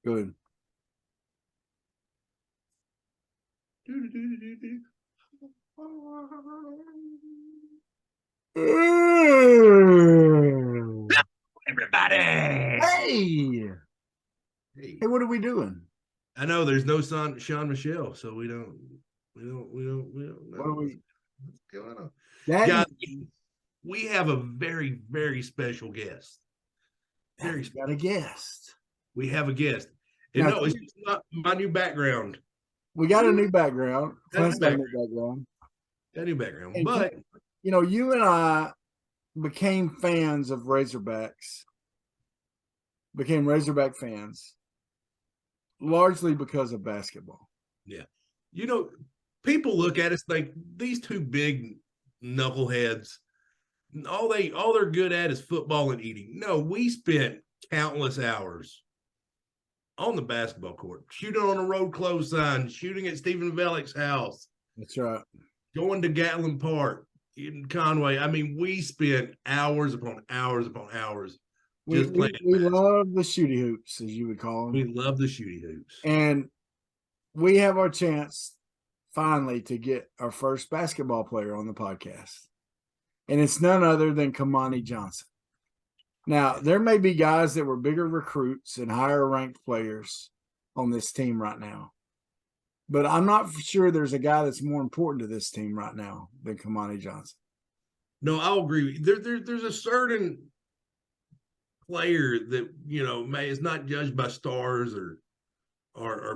Good. Everybody. Hey, what are we doing? I know there's no Sean Michelle, so we don't know What are we? what's going on. Guys, we have a very, very special guest. Very special. Got a guest. We have a guest. And no, it's not my new background. We got a new background. Clint's got a new background. Got a new background. And but you know, you and I became fans of Razorbacks. Became Razorback fans. Largely because of basketball. Yeah. You know, people look at us like these two big knuckleheads. All they're good at is football and eating. No, we spent countless hours on the basketball court, shooting on a road close sign, shooting at Stephen Velik's house. That's right. Going to Gatlin Park in Conway. I mean, we spent hours upon hours upon hours. We love the shooty hoops, as you would call them. We love the shooty hoops. And we have our chance finally to get our first basketball player on the podcast. And it's none other than Kamani Johnson. Now, there may be guys that were bigger recruits and higher ranked players on this team right now. But I'm not sure there's a guy that's more important to this team right now than Kamani Johnson. No, I'll agree with you. There's a certain player that, you know, is not judged by stars or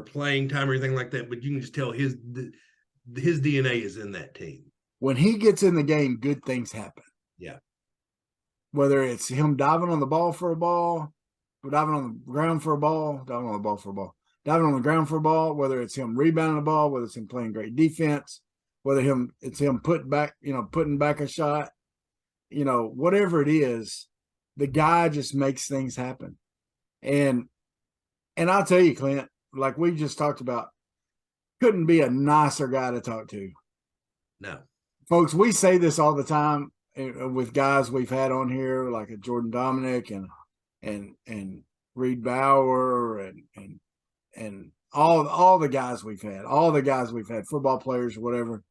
playing time or anything like that, but you can just tell his DNA is in that team. When he gets in the game, good things happen. Yeah. Whether it's him diving on the ball for a ball, or diving on the ground for a ball, diving on the ground for a ball, whether it's him rebounding the ball, whether it's him playing great defense, whether it's him putting back a shot, you know, whatever it is, the guy just makes things happen. And I'll tell you, Clint, like we just talked about, couldn't be a nicer guy to talk to. No. Folks, we say this all the time with guys we've had on here, like a Jordan Dominic and Reed Bauer and all the guys we've had, football players or whatever,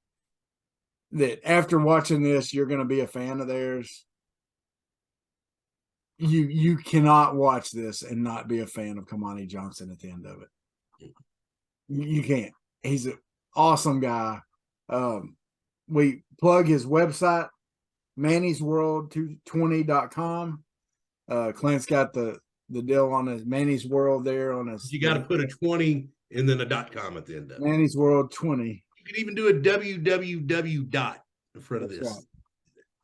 that after watching this, you're going to be a fan of theirs. You cannot watch this and not be a fan of Kamani Johnson at the end of it. You can't. He's an awesome guy. We plug his website, mannysworld220.com. Clint's got the deal on his Manny's World there on his. You got to put a 20 and then a .com at the end of it. Manny's World 20. You can even do a www in front of this. Right.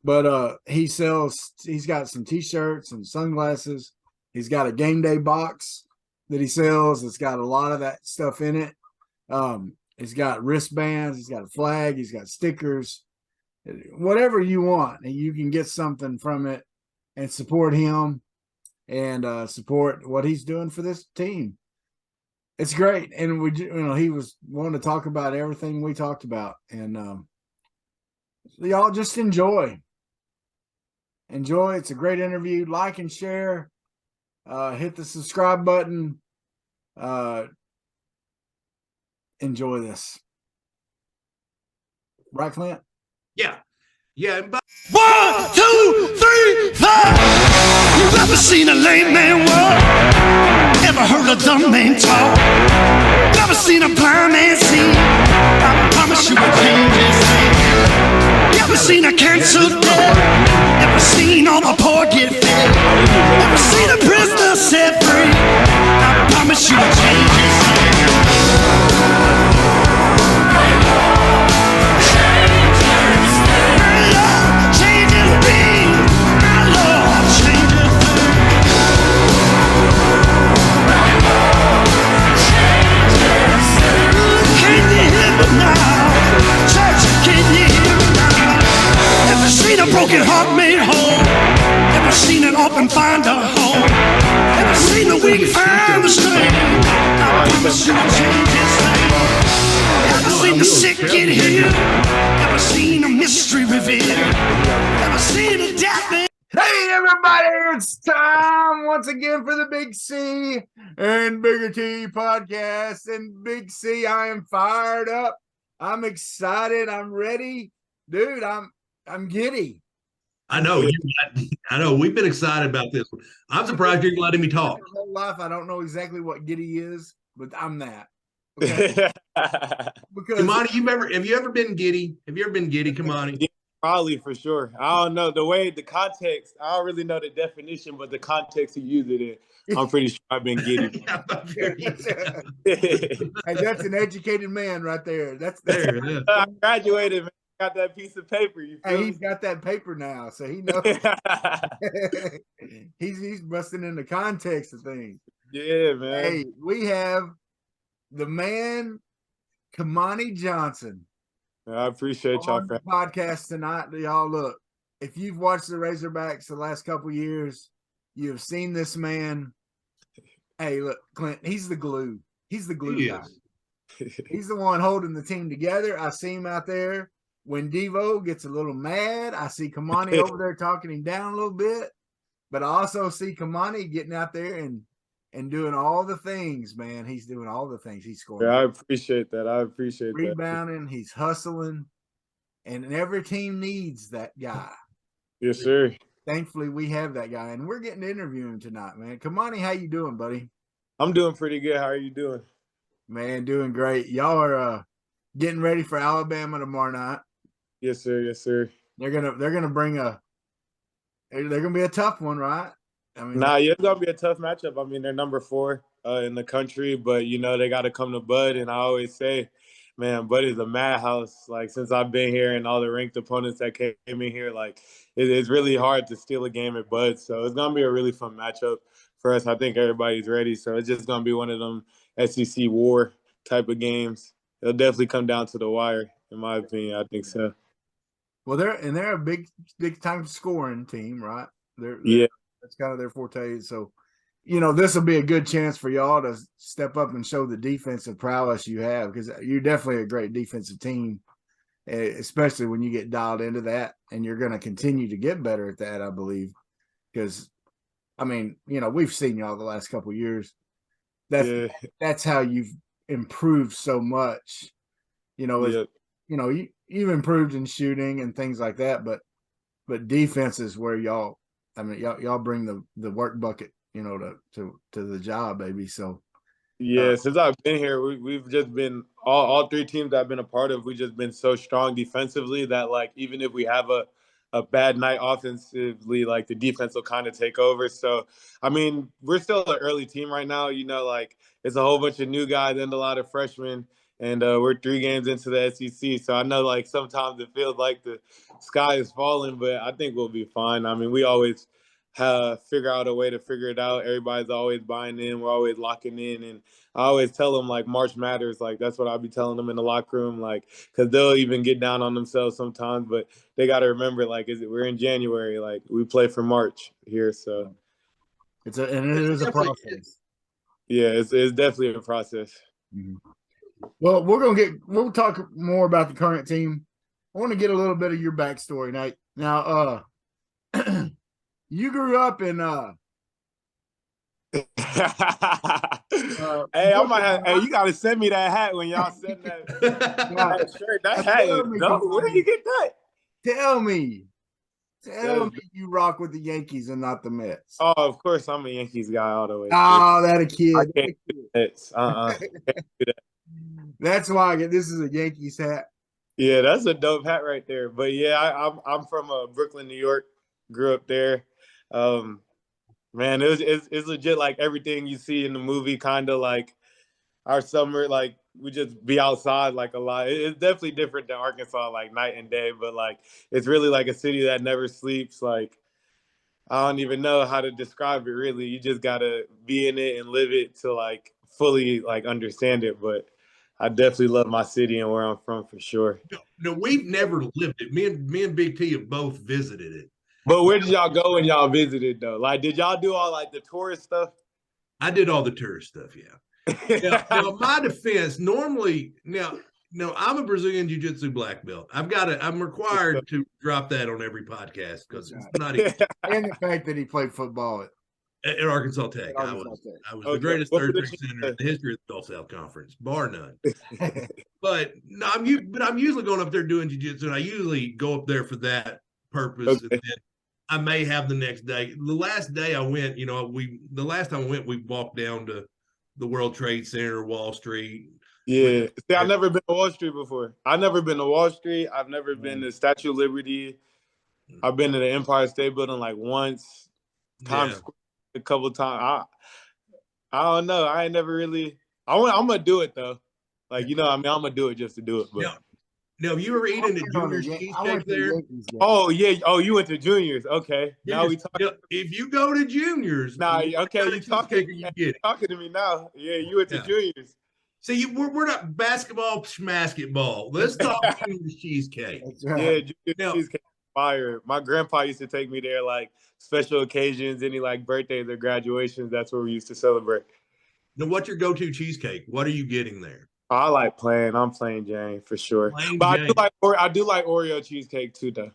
But he's got some t-shirts and sunglasses. He's got a game day box that he sells. It's got a lot of that stuff in it. He's got wristbands. He's got a flag. He's got stickers. Whatever you want, and you can get something from it and support him and support what he's doing for this team. It's great. And he was wanting to talk about everything we talked about. And y'all just enjoy. It's a great interview. Like and share. Hit the subscribe button. Enjoy this. Right, Clint? Yeah. Yeah. 1, 2, 3, 4. You ever seen a lame man walk? Ever heard a dumb man talk? Never seen a blind man see? I promise you a change his name. You ever seen a cancer dead? Ever seen all the poor get fed? Ever seen a prisoner set free? I promise you a change his name. Broken heart made whole. Ever seen an orphan find a home? Ever seen the weak find the strength? I promise you I'll change his name. Ever seen the sick get healed? Ever seen a mystery revealed? Ever seen a death man? Hey, everybody! everybody, it's time once again for the Big C and Bigger T podcast. And Big C, I am fired up. I'm excited. I'm ready. Dude, I'm giddy. I know I know. We've been excited about this one. I'm surprised you're letting me talk. My whole life, I don't know exactly what giddy is, but I'm that. Okay. Because Kamani, have you ever been giddy? Have you ever been giddy, Kamani? Yeah, probably for sure. I don't know the context. I don't really know the definition, but the context you use it in, I'm pretty sure I've been giddy. Hey, that's an educated man right there. That's There it is. I graduated, man. Got that piece of paper. You feel Hey, me? he's got that paper now, so he knows. he's busting in the context of things. Yeah, man. Hey, we have the man, Kamani Johnson, I appreciate y'all on for the podcast tonight. Y'all, look, if you've watched the Razorbacks the last couple years, you have seen this man. Hey, look, Clint, he's the glue. He's the glue He guy. is. He's the one holding the team together. I see him out there. When Devo gets a little mad, I see Kamani over there talking him down a little bit. But I also see Kamani getting out there and doing all the things, man. He's doing all the things. He's scoring. Yeah, I appreciate that. I appreciate that. Rebounding. He's hustling. And every team needs that guy. Yes, sir. Thankfully, we have that guy. And we're getting to interview him tonight, man. Kamani, how you doing, buddy? I'm doing pretty good. How are you doing? Man, doing great. Y'all are getting ready for Alabama tomorrow night. Yes, sir. Yes, sir. They're gonna bring they're gonna be a tough one, right? I mean, Yeah, it's gonna be a tough matchup. I mean, they're number 4 in the country, but they got to come to Bud. And I always say, man, Bud is a madhouse. Like since I've been here and all the ranked opponents that came in here, like it's really hard to steal a game at Bud. So it's gonna be a really fun matchup for us. I think everybody's ready. So it's just gonna be one of them SEC war type of games. It'll definitely come down to the wire, in my opinion. I think so. well, they're a big time scoring team, right? Yeah. That's kind of their forte. So, this will be a good chance for y'all to step up and show the defensive prowess you have, because you're definitely a great defensive team, especially when you get dialed into that, and you're going to continue to get better at that, I believe. Because, I mean, we've seen y'all the last couple of years. That's how you've improved so much. You've improved in shooting and things like that, but defense is where y'all bring the work bucket, to the job, baby. So yeah, since I've been here, we've just been all 3 teams that I've been a part of. We've just been so strong defensively that like even if we have a bad night offensively, like the defense will kind of take over. So I mean, we're still an early team right now. Like it's a whole bunch of new guys and a lot of freshmen. And we're 3 games into the SEC. So I know like sometimes it feels like the sky is falling, but I think we'll be fine. I mean, we always figure out a way to figure it out. Everybody's always buying in. We're always locking in. And I always tell them like March matters. Like that's what I'll be telling them in the locker room, like, because they'll even get down on themselves sometimes. But they got to remember, like, we're in January. Like we play for March here. So it is a process. Yeah, it's definitely a process. Mm-hmm. Well, we'll talk more about the current team. I want to get a little bit of your backstory, Nate. Now, you grew up in hey, I might have. Hey, you gotta send me that hat when y'all send that. That hat is dope. Where did you get that? Tell me you rock with the Yankees and not the Mets. Oh, of course, I'm a Yankees guy all the way. Oh, that a kid. I can't do Mets. Can't do that. That's why this is a Yankees hat. Yeah, that's a dope hat right there. But yeah, I'm from Brooklyn, New York. Grew up there. Man, it's legit like everything you see in the movie. Kind of like our summer, like we just be outside like a lot. It's definitely different than Arkansas, like night and day. But like it's really like a city that never sleeps. Like I don't even know how to describe it. Really, you just gotta be in it and live it to like fully like understand it. But I definitely love my city and where I'm from for sure. No, we've never lived it. Me and Big T have both visited it. But where did y'all go when y'all visited though? Like, did y'all do all like the tourist stuff? I did all the tourist stuff, yeah. Now, my defense, normally, No, I'm a Brazilian Jiu-Jitsu black belt. I'm required to drop that on every podcast because it's not even And the fact that he played football at Arkansas Tech. at Arkansas Tech. I was Okay. the greatest What third string position- center in the history of the Gulf South Conference, bar none. But no, I'm usually going up there doing jiu-jitsu, and I usually go up there for that purpose. Okay. And then I may have the next day. The last day I went, the last time I went, we walked down to the World Trade Center, Wall Street. Yeah. See, I've never been to Wall Street before. I've never been to Wall Street. I've never been to Statue of Liberty. I've been to the Empire State Building like once. Times Square a couple times. I don't know. I ain't never really. I'm gonna do it though. Like I'm gonna do it just to do it. But No, you were eating at Junior's I cheesecake went to there. Yankees game. oh yeah. Oh, you went to juniors. Okay. Now we talking. If you go to Junior's, Nah. Okay. You talking? You get it. Talking to me now. Yeah. You went to juniors. See, we're not basketball, schmasketball. Let's talk Junior's cheesecake. That's right. Yeah. Juniors Now- cheesecake fire. My grandpa used to take me there like special occasions, any like birthdays or graduations. That's where we used to celebrate. Now, what's your go-to cheesecake? What are you getting there? I like plain. I'm plain Jane for sure. Plain But Jane. I do like Oreo cheesecake too, though.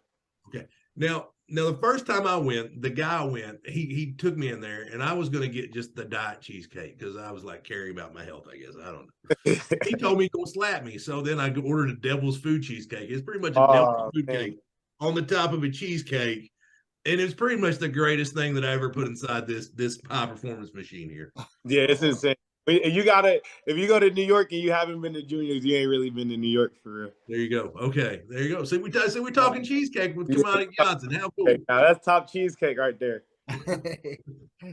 Okay. Now the first time I went, the guy went, he took me in there, and I was going to get just the diet cheesecake because I was like caring about my health, I guess. I don't know. He told me don't slap me. So then I ordered a devil's food cheesecake. It's pretty much a devil's food man. cake on the top of a cheesecake. And it's pretty much the greatest thing that I ever put inside this high performance machine here. Yeah, it's insane. If you go to New York and you haven't been to juniors, you ain't really been to New York for real. There you go. Okay, there you go. See, we're talking cheesecake with Kamani Johnson. How cool! Okay, now that's top cheesecake right there.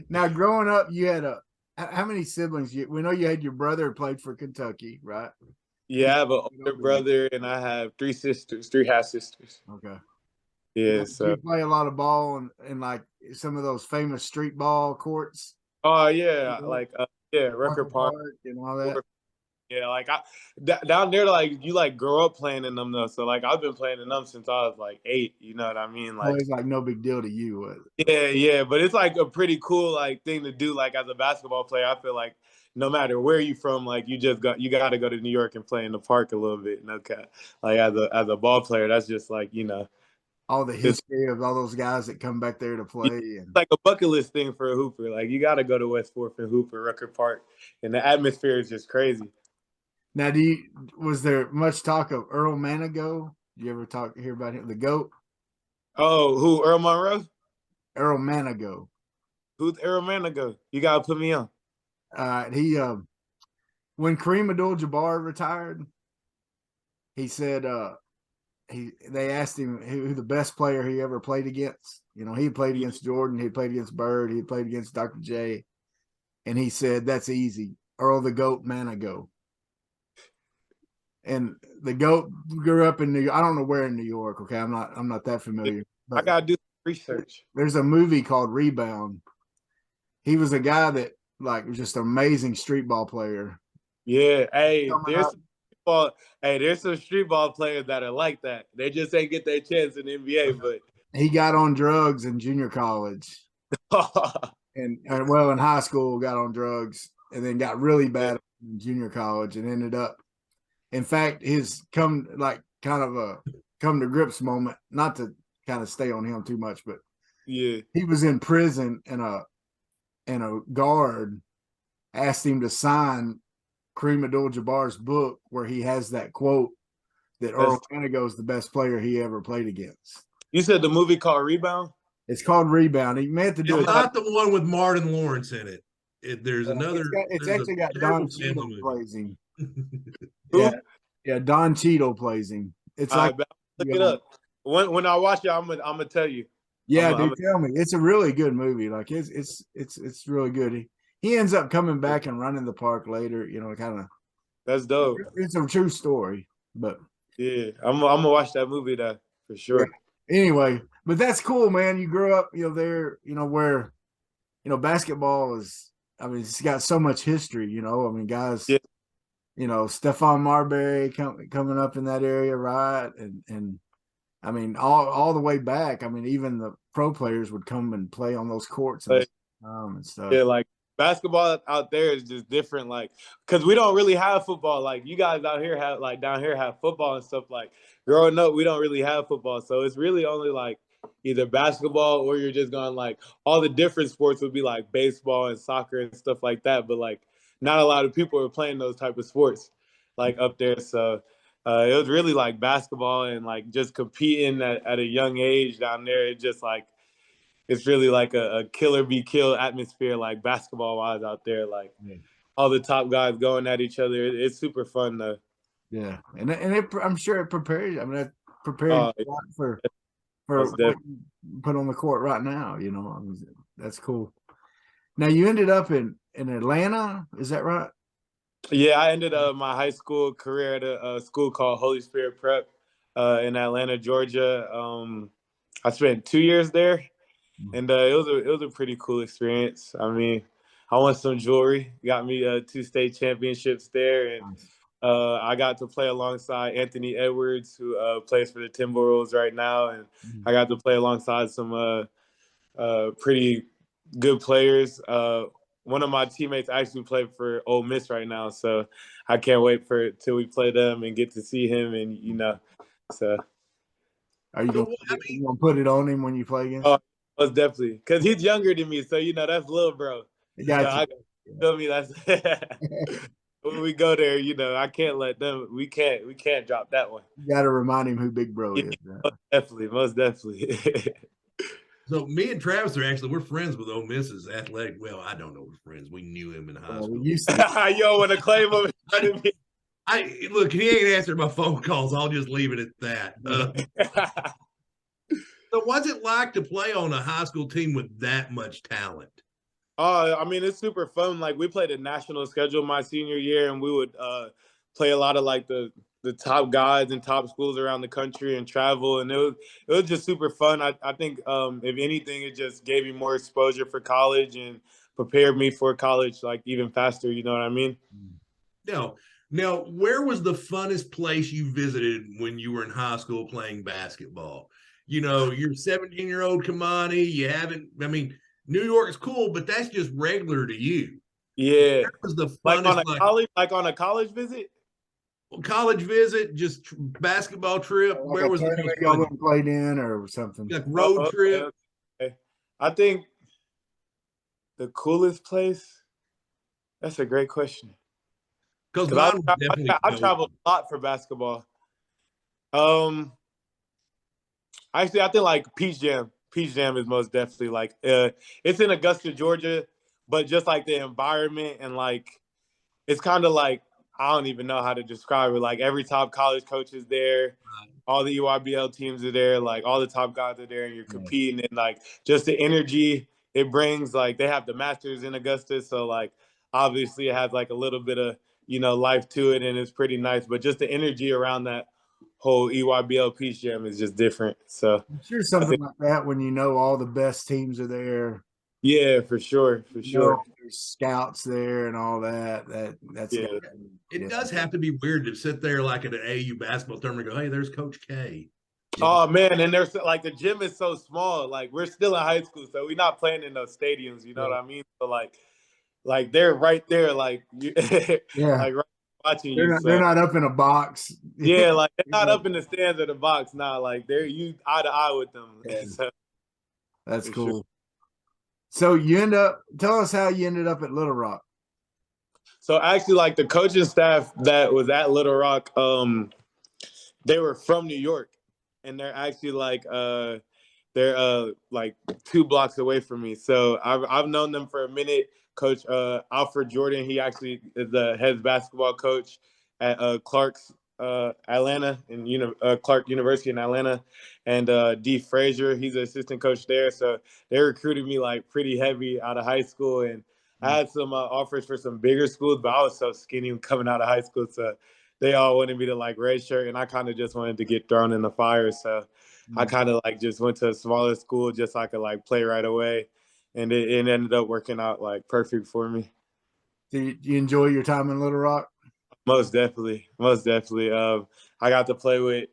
Now, growing up, you had how many siblings? We know you had your brother who played for Kentucky, right? Yeah, I have an older brother and I have 3 half sisters. Okay. Yeah, You so play a lot of ball in like some of those famous street ball courts. oh yeah, like Record Park. and all that. Yeah, like down there, like you like grow up playing in them though. So like I've been playing in them since I was like 8. You know what I mean? Like It's like no big deal to you. Was it? yeah, but it's like a pretty cool like thing to do. Like as a basketball player, I feel like no matter where you from, like you got to go to New York and play in the park a little bit. Okay, like as a ball player, that's just like All the history of all those guys that come back there to play. And like a bucket list thing for a hooper. Like you got to go to West Fourth and hoop at Record Park, and the atmosphere is just crazy. now, was there much talk of Earl Manigault? You ever hear about him? The GOAT? Oh, who? Earl Monroe? Earl Manigault. Who's Earl Monroe? You got to put me on. He when Kareem Abdul-Jabbar retired, he said they asked him who the best player he ever played against. He played against Jordan, he played against Bird, he played against Dr. J, and he said that's easy. Earl the GOAT Manigault. And the GOAT grew up in New York. I don't know where in New York. Okay, I'm not that familiar. I gotta do research. There's a some called Rebound. He was a guy that was just an amazing street ball player. Yeah, hey, there's some street ball players that are like that. They just ain't get their chance in the NBA, but He got on drugs in junior college, and in high school got on drugs, and then got really bad in junior college, and ended up. In fact, his come to grips moment. Not to kind of stay on him too much, but yeah, he was in prison, and a guard asked him to sign Kareem Abdul-Jabbar's book where he has that quote that Earl Manigault is the best player he ever played against. You said the movie called Rebound? It's called Rebound. He meant to do It's it. not the one with Martin Lawrence in it. There's another. It's there's actually a got terrible Don family Cheadle movie. plays him. Who? Yeah, Don Cheadle plays him. It's like look it up. When I watch it, I'm gonna tell you. tell me. It's a really good movie. Like it's really good. He ends up coming back and running the park later. Kind of. That's dope. It's a true story, but Yeah, I'm gonna watch that movie though for sure. Anyway, but that's cool, man. You grew up, there, where, basketball is. I mean, it's got so much history. Guys. Yeah. Stephon Marbury coming up in that area, right? And I mean, all the way back. I mean, even the pro players would come and play on those courts and stuff. Yeah, like basketball out there is just different. Like, because we don't really have football. Like, you guys out here have, like, down here have football and stuff. Like, growing up, we don't really have football. So it's really only like either basketball or you're just going like all the different sports would be like baseball and soccer and stuff like that. But like, not a lot of people are playing those type of sports like up there. So it was really like basketball and like just competing at a young age down there. It just like, it's really like a killer be killed atmosphere, like basketball wise out there. Like Yeah. all the top guys going at each other. It's super fun though. Yeah, and I'm sure it prepares. I mean, that prepared Uh, you a lot for most what definitely. you put on the court right now. You know, I mean, that's cool. Now you ended up in Atlanta, is that right? Yeah, I ended my high school career at a school called Holy Spirit Prep in Atlanta, Georgia. I spent 2 years there, and it was a pretty cool experience. I mean, I won some jewelry, got me 2 state championships there, and Nice. I got to play alongside Anthony Edwards, who plays for the Timberwolves right now, and Mhm. I got to play alongside some pretty good players. One of my teammates actually played for Ole Miss right now, so I can't wait for till we play them and get to see him. And so Are you So, gonna put it on him when you play against? oh, most definitely because he's younger than me, so that's little bro. I So got you. I feel me. That's when we go there. I can't let them. We can't drop that one. You got to remind him who Big Bro Yeah, is. most definitely. so me and Travis we're friends with Ole Miss's athletic. Well, I don't know we're friends. We knew him in high Well, we school. used to. You don't want to claim him. I look, he ain't answered my phone calls. I'll just leave it at that. So what's it like to play on a high school team with that much talent? I mean, it's super fun. Like we played a national schedule my senior year, and we would play a lot of like the top guys and top schools around the country and travel, and it was just super fun. I think if anything, it just gave me more exposure for college and prepared me for college like even faster. You know what I mean? Now, now, where was the funnest place you visited when you were in high school playing basketball? You know, you're 17-year-old Kamani. You haven't, I mean, New York is cool, but that's just regular to you. Yeah, Where was the like on funnest, a college visit. college visit, just basketball trip? Like Where a was the most tournament y'all fun? went and played in or something. Like Oh, road okay, trip? okay. I think the coolest place. That's a great question. Because Because mine was definitely I dope. traveled a lot for basketball. Um, Actually, I think like Peach Jam. Peach Jam is most definitely like it's in Augusta, Georgia, but just like the environment and like it's kind of like I don't even know how to describe it. Like every top college coach is there, all the EYBL teams are there, like all the top guys are there, and you're Yeah. competing and like just the energy it brings. Like they have the Masters in Augusta, so like obviously it has like a little bit of life to it, and it's pretty nice. But just the energy around that whole EYBL Peach Jam is just different. So I'm sure I something think like that when you know all the best teams are there, yeah, for sure, for you know sure. there's scouts there and all that. That's Yeah. got It yeah. does have to be weird to sit there like at an AU basketball tournament and go, hey, there's Coach K. Oh man, and there's like the gym is so small. Like we're still in high school, so we're not playing in those stadiums. You know what I mean? So like they're right there, like Yeah. like right watching They're you. not they're So not up in a box. yeah, like they're not up in the stands of the box now. Like they're you eye to eye with them. Yeah, So, that's for cool. sure. So tell us how you ended up at Little Rock. So actually, like the coaching staff that was at Little Rock, they were from New York, and they're actually they're like 2 blocks away from me. So I've known them for a minute. Coach Alfred Jordan, he actually is the head basketball coach at Clark's Atlanta and Clark University in Atlanta, and D Frazier, he's the assistant coach there. So they recruited me like pretty heavy out of high school, and I had some offers for some bigger schools, but I was so skinny coming out of high school, so they all wanted me to like redshirt, and I kind of just wanted to get thrown in the fire. So I kind of like just went to a smaller school just so I could like play right away, and it ended up working out like perfect for me. Did you enjoy your time in Little Rock? Most definitely, most definitely. I got to play with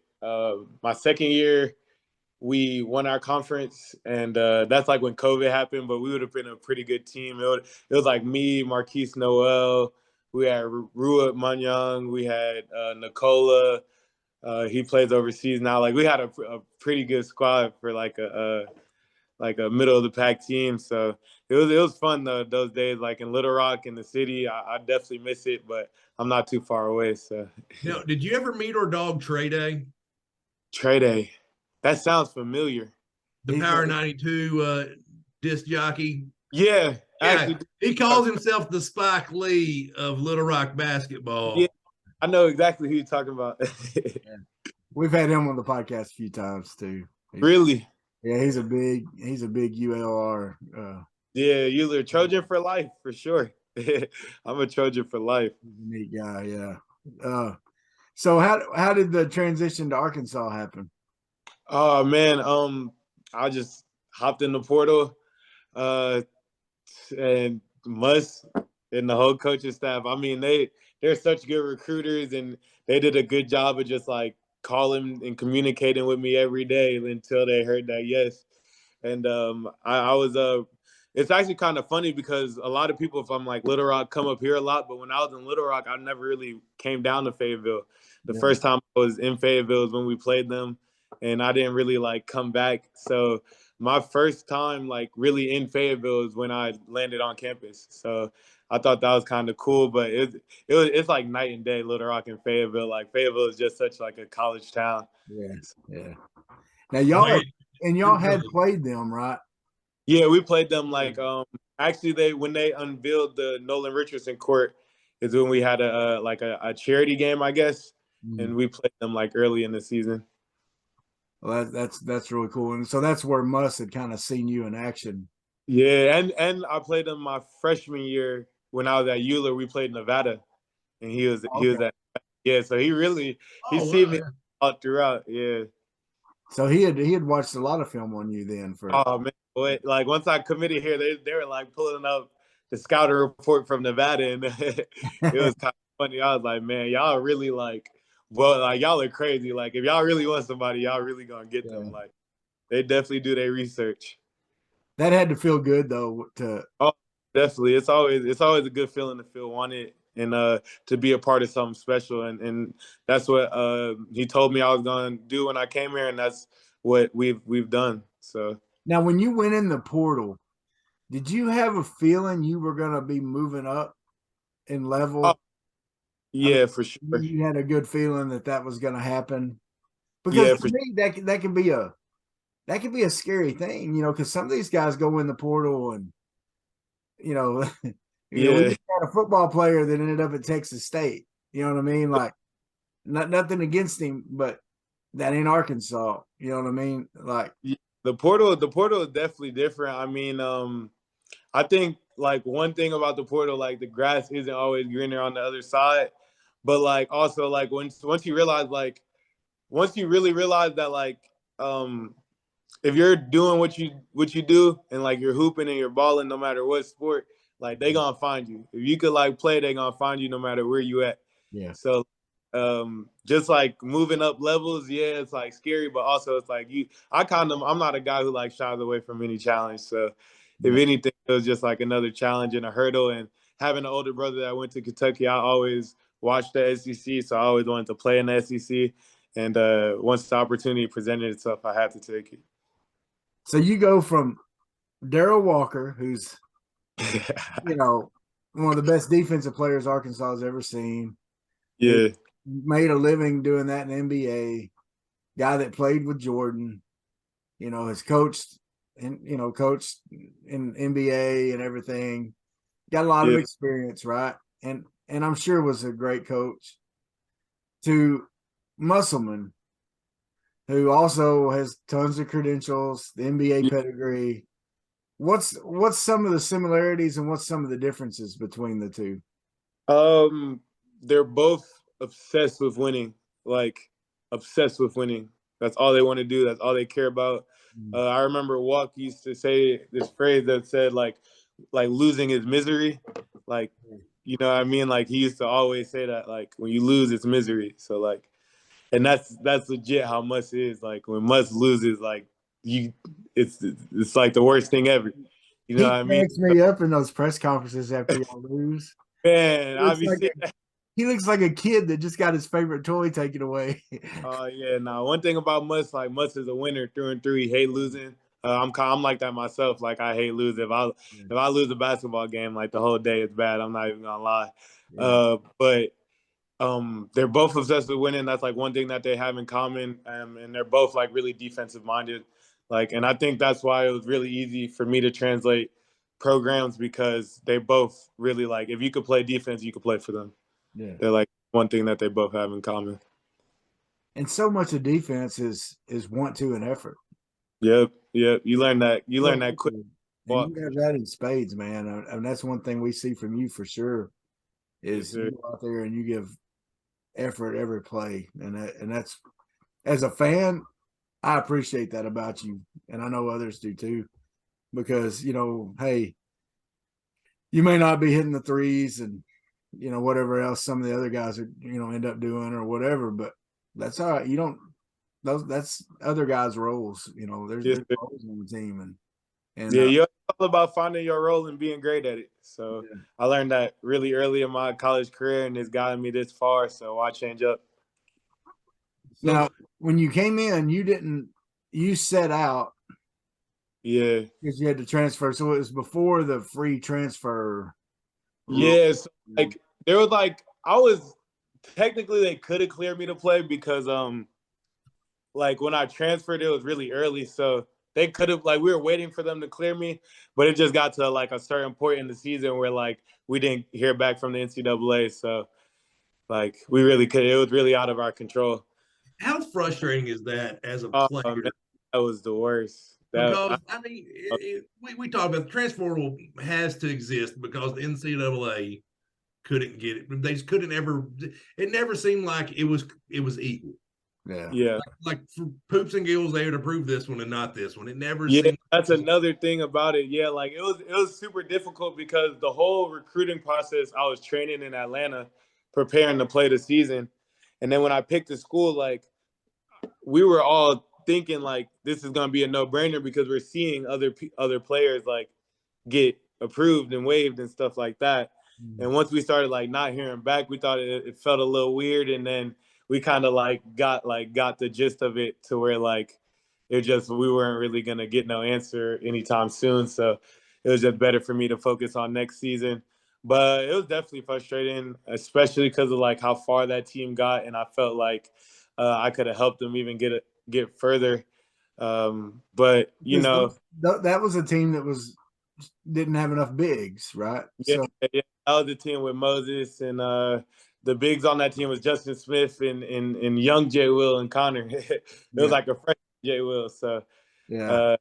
my second year. we won our conference, and that's like when COVID happened. But we would have been a pretty good team. It was like me, Marquise Noel. We had Ruat Manyang. We had Nicola. He plays overseas now. Like we had a pretty good squad for like a middle of the pack team. So it was fun though those days. Like in Little Rock in the city, I definitely miss it, but I'm not too far away. So Now, did you ever meet our dog Trey Day, Trey Day, that sounds familiar. the He's Power a- 92 disc jockey? Yeah, Yeah, actually, he calls himself the Spike Lee of Little Rock basketball. yeah, I know exactly who you're talking about. we've had him on the podcast a few times too. Really? Yeah, he's a big ULR. Yeah, you're a Trojan for life for sure. I'm a Trojan for life. He's a neat guy. Yeah. So how did the transition to Arkansas happen? Oh man, I just hopped in the portal, and Muss and the whole coaching staff. I mean, they're such good recruiters, and they did a good job of just like calling and communicating with me every day until they heard that yes. And I was it's actually kind of funny because a lot of people from like Little Rock come up here a lot, but when I was in Little Rock, I never really came down to Fayetteville. The first time I was in Fayetteville was when we played them, and I didn't really like come back. So my first time like really in Fayetteville is when I landed on campus. So I thought that was kind of cool, but it's like night and day, Little Rock and Fayetteville. Like Fayetteville is just such like a college town. Yes. Yeah. Now y'all had played them, right? Yeah, we played them like actually when they unveiled the Nolan Richardson court is when we had a charity game, I guess, and we played them like early in the season. Well, that's really cool. And so that's where Muss had kind of seen you in action. Yeah, and I played them my freshman year when I was at Euler. We played Nevada, and he was at so he seen me all throughout. Yeah. So he had watched a lot of film on you then for Oh man, boy, like once I committed here, they were like pulling up the scouting report from Nevada, and it was kind of funny. I was like, man, y'all really like, well, like y'all are crazy. Like if y'all really want somebody, y'all really gonna get them. Like they definitely do their research. That had to feel good though Oh, definitely. It's always a good feeling to feel wanted and to be a part of something special. And that's what he told me I was gonna do when I came here, and that's what we've done. So Now when you went in the portal, did you have a feeling you were gonna be moving up in level? Oh, yeah, for sure. You had a good feeling that was gonna happen. Because to me, that can be a scary thing, because some of these guys go in the portal and we had a football player that ended up at Texas State. You know what I mean? Like, nothing against him, but that ain't Arkansas. You know what I mean? Like the portal is definitely different. I mean, I think like one thing about the portal, like the grass isn't always greener on the other side, but like also like once you realize once you really realize that like if you're doing what you do and like you're hooping and you're balling no matter what sport, like they gonna find you. If you could like play, they gonna find you no matter where you at. Yeah. So just like moving up levels, yeah, it's like scary, but also it's like I'm not a guy who like shies away from any challenge. So if anything, it was just like another challenge and a hurdle. And having an older brother that went to Kentucky, I always watched the SEC, so I always wanted to play in the SEC. And once the opportunity presented itself, I had to take it. So you go from Darrell Walker, who's one of the best defensive players Arkansas has ever seen. Yeah. Made a living doing that in the NBA. Guy that played with Jordan, has coached in NBA and everything. Got a lot of experience, right? And I'm sure was a great coach. To Musselman, who also has tons of credentials, the NBA pedigree. What's some of the similarities and what's some of the differences between the two? They're both obsessed with winning, like obsessed with winning. That's all they want to do. That's all they care about. I remember Walk used to say this phrase that said like losing is misery. Like, you know what I mean? Like he used to always say that like when you lose, it's misery. So like and that's legit how Muss is. Like when Muss loses, like it's like the worst thing ever. You know He what I mean? cracks me up in those press conferences after y'all lose. Man, He I looks be like seeing a, he looks like a kid that just got his favorite toy taken away. Oh yeah, no. One thing about Muss, like Muss is a winner through and through. He hate losing. I'm like that myself. Like I hate losing. If I lose a basketball game, like the whole day is bad. I'm not even gonna lie. Yeah. But they're both obsessed with winning. That's like one thing that they have in common. And they're both like really defensive minded. Like, and I think that's why it was really easy for me to translate programs because they both really like if you could play defense, you could play for them. Yeah. They're like one thing that they both have in common. And so much of defense is want to and effort. Yep. You learn that. You learn Well, that quick. and Walk. you have that in spades, man. And that's one thing we see from you for sure Yes, is sir. you go out there and you give effort every play. And that's as a fan, I appreciate that about you. And I know others do too. Because, hey, you may not be hitting the threes and whatever else some of the other guys are, end up doing or whatever, but that's all right. You don't that's other guys' roles. There's Yes, sir. roles on the team and Yeah, you're all about finding your role and being great at it. So yeah. I learned that really early in my college career, and it's gotten me this far. So why change up? Now, when you came in, you set out Yeah. because you had to transfer. So it was before the free transfer rule. Yes. Like there was like I was technically they could have cleared me to play because like when I transferred, it was really early, so they could have like we were waiting for them to clear me, but it just got to like a certain point in the season where like we didn't hear back from the NCAA, so like we really could. It was really out of our control. How frustrating is that as a Oh player? man, that was the worst. Because I mean, we talk about the transfer portal has to exist because the NCAA couldn't get it. They just couldn't ever. It never seemed like it was equal. Yeah. Yeah. Like for poops and gills, they would approve this one and not this one. It never Yeah, seemed. that's another thing about it. Yeah, like it was super difficult because the whole recruiting process, I was training in Atlanta, preparing to play the season, and then when I picked the school, like we were all thinking like this is gonna be a no brainer because we're seeing other players like get approved and waived and stuff like that. And once we started like not hearing back, we thought it felt a little weird, and then we kind of got the gist of it to where like it just we weren't really gonna get no answer anytime soon. So it was just better for me to focus on next season. But it was definitely frustrating, especially because of like how far that team got, and I felt like I could have helped them even get further. But That was a team that didn't have enough bigs, right? yeah, So yeah, that was the team with Moses and the bigs on that team was Justin Smith and young Jay Will and Connor. It was yeah, like a fresh Jay Will. So yeah. uh,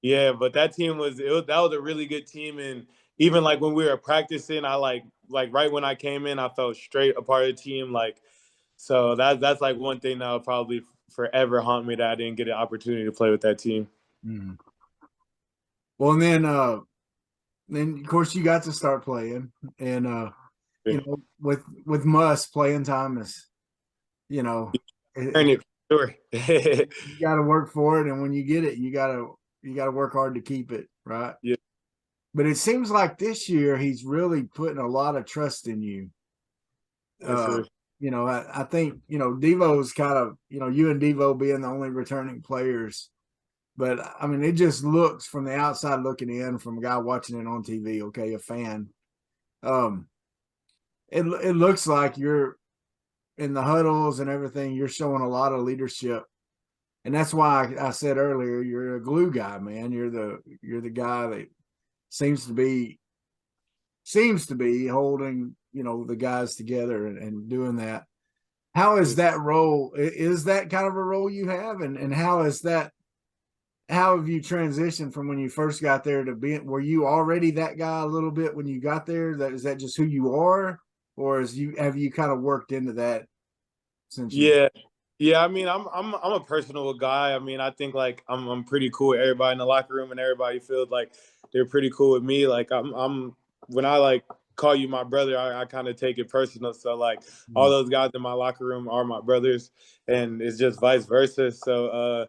yeah, but that team that was a really good team. And even like when we were practicing, I like right when I came in, I felt straight a part of the team. Like so that's like one thing that will probably forever haunt me that I didn't get an opportunity to play with that team. Mhm. Well, and then of course you got to start playing, and with Muss playing time is, Earn it for sure. you got to work for it, and when you get it, you gotta work hard to keep it, right? Yeah. But it seems like this year he's really putting a lot of trust in you. Yes, sir. I think Devo's kind of you and Devo being the only returning players. But I mean, it just looks from the outside looking in, from a guy watching it on TV, okay, a fan. Um, it looks like you're in the huddles and everything. You're showing a lot of leadership, and that's why I said earlier you're a glue guy, man. You're the guy that seems to be holding the guys together and doing that. How is that role? Is that kind of a role you have, and how is that? How have you transitioned from when you first got there to being? Were you already that guy a little bit when you got there? Is that just who you are, or have you kind of worked into that since you? Yeah. Yeah, I mean, I'm a personable guy. I mean, I think like I'm pretty cool with everybody in the locker room, and everybody feels like they're pretty cool with me. Like I'm when I like call you my brother, I kind of take it personal. So like all those guys in my locker room are my brothers, and it's just vice versa. So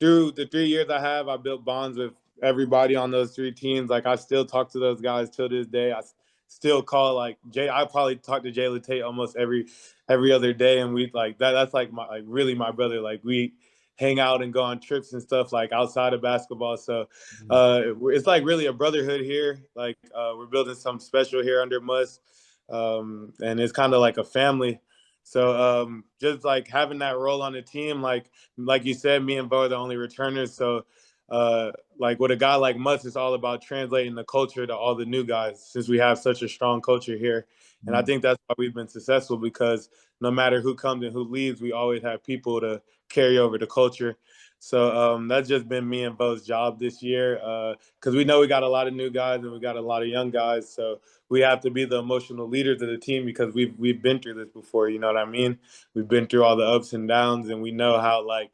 through the 3 years I have, I built bonds with everybody on those three teams. Like I still talk to those guys till this day. I still call like Jay. I probably talk to Jay Tate almost every other day, and we like that. That's like my like really my brother. Like we hang out and go on trips and stuff like outside of basketball. So it's like really a brotherhood here. Like we're building something special here under Muss, and it's kind of like a family. So just like having that role on the team, like you said, me and Bo are the only returners. So like with a guy like Muss, it's all about translating the culture to all the new guys since we have such a strong culture here. And I think that's why we've been successful, because no matter who comes and who leaves, we always have people to carry over the culture. So that's just been me and Bo's job this year, because we know we got a lot of new guys and we got a lot of young guys. So we have to be the emotional leaders of the team, because we've been through this before. You know what I mean? We've been through all the ups and downs, and we know how like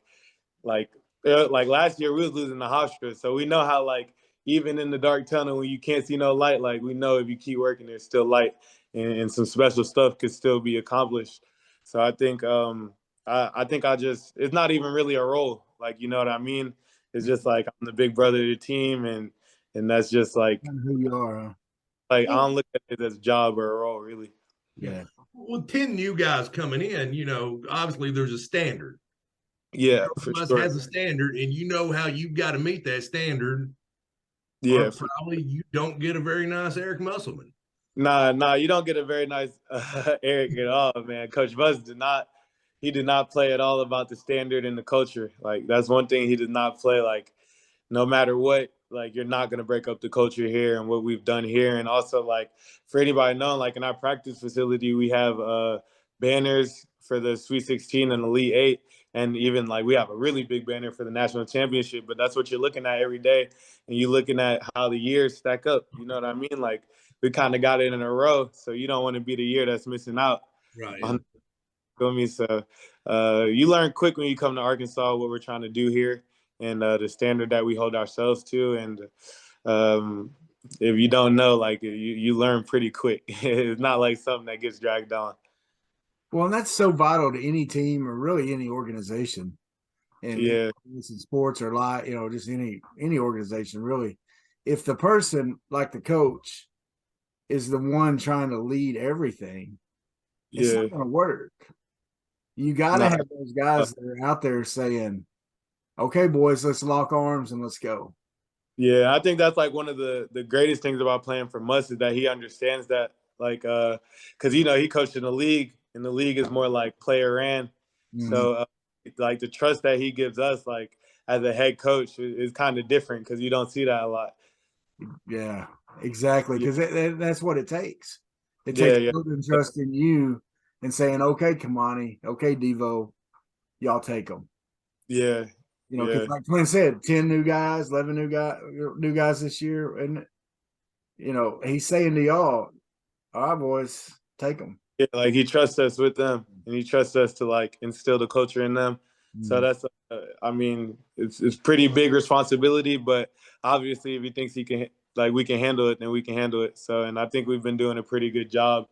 like last year we was losing the Hofstra, so we know how like even in the dark tunnel when you can't see no light, like we know if you keep working, there's still light, and some special stuff could still be accomplished. So I think I think I just it's not even really a role, like you know what I mean. It's just like I'm the big brother of the team, and that's just like Who you are, huh? I don't look at it as a job or a role really. Yeah. Well, 10 new guys coming in, obviously there's a standard. Yeah, for Bus sure. has a standard, and you know how you've got to meet that standard. Yeah, probably you don't get a very nice Eric Musselman. Nah, you don't get a very nice Eric at all, man. Coach Buzz did not play at all about the standard and the culture. Like that's one thing he did not play. Like no matter what, like you're not gonna break up the culture here and what we've done here. And also like for anybody knowing, like in our practice facility, we have banners for the Sweet 16 and Elite Eight, and even like we have a really big banner for the national championship. But that's what you're looking at every day, and you're looking at how the years stack up. You know what I mean? Like we kind of got it in a row, so you don't want to be the year that's missing out. Right. On, feel me? So you learn quick when you come to Arkansas what we're trying to do here, and the standard that we hold ourselves to. And if you don't know, like you learn pretty quick. It's not like something that gets dragged on. Well, and that's so vital to any team or really any organization. And Yeah, in sports or just any organization really. If the person like the coach is the one trying to lead everything, it's yeah. not going to work. You got to Nah, have those guys that are out there saying, okay, boys, let's lock arms and let's go. yeah, I think that's like one of the greatest things about playing for Muss is that he understands that, like, because he coached in the league, and the league is more like player ran. So, like the trust that he gives us, like as a head coach, is kind of different because you don't see that a lot. Yeah, exactly. Because that's what it takes. It Yeah, takes yeah, building trust in you and saying, okay, Kamani, okay, Devo, y'all take them. yeah, Because yeah. like Clint said, 10 new guys, 11 new guys this year. And, he's saying to y'all, all right, boys, take them. Yeah, like he trusts us with them, and he trusts us to like instill the culture in them. So that's, I mean, it's pretty big responsibility, but obviously, if he thinks we can handle it, then we can handle it. So, and I think we've been doing a pretty good job.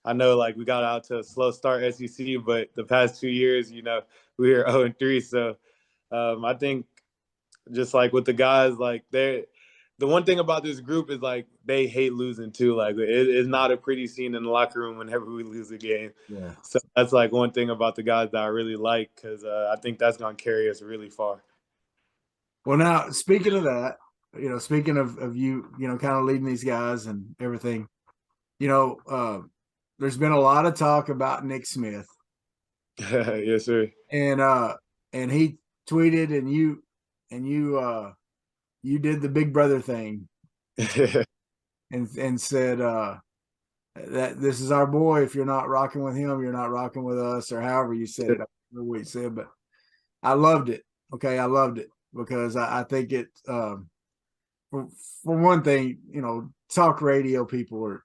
I know, like we got out to a slow start SEC, but the past 2 years, we were 0-3. So, I think just like with the guys, like the one thing about this group is like they hate losing too. Like it's not a pretty scene in the locker room whenever we lose a game. Yeah. So that's like one thing about the guys that I really like, because I think that's gonna carry us really far. Well, now speaking of that, speaking of you, kind of leading these guys and everything, there's been a lot of talk about Nick Smith. Yes, sir. And he tweeted, and you did the big brother thing and said that this is our boy. If you're not rocking with him, you're not rocking with us, or however you said it. I don't know what you said, but I loved it. Okay, I loved it because I think it for one thing, talk radio people are,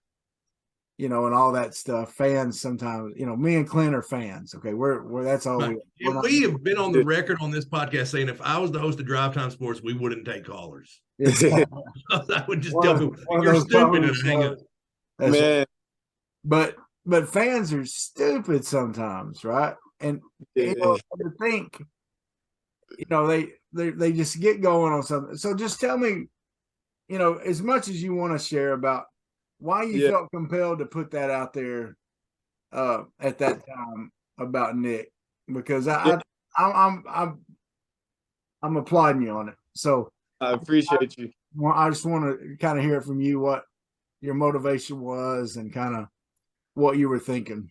and all that stuff. Fans sometimes, me and Clint are fans. Okay, we're that's all right. We have been on the record on this podcast saying if I was the host of Drive Time Sports, we wouldn't take callers. I would just tell people you're stupid and hang up. That's Man, but fans are stupid sometimes, right? And yeah, to think, they just get going on something. So just tell me, as much as you want to share about why you yeah, felt compelled to put that out there at that time about Nick, because yeah. I'm applauding you on it. So I appreciate you. I just want to kind of hear it from you what your motivation was and kind of what you were thinking.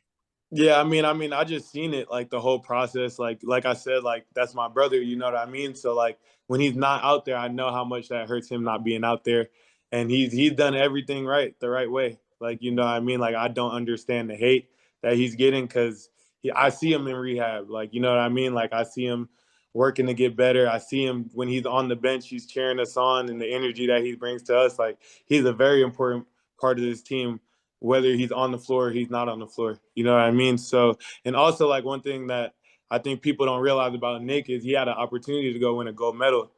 Yeah, I just seen it like the whole process. Like I said, like that's my brother. You know what I mean? So like when he's not out there, I know how much that hurts him not being out there, and he's done everything right the right way. Like you know what I mean? Like I don't understand the hate that he's getting because I see him in rehab. Like you know what I mean? Like I see him working to get better. I see him when he's on the bench, he's cheering us on, and the energy that he brings to us. Like he's a very important part of this team whether he's on the floor or he's not on the floor. You know what I mean? So, and also like one thing that I think people don't realize about Nick is he had an opportunity to go win a gold medal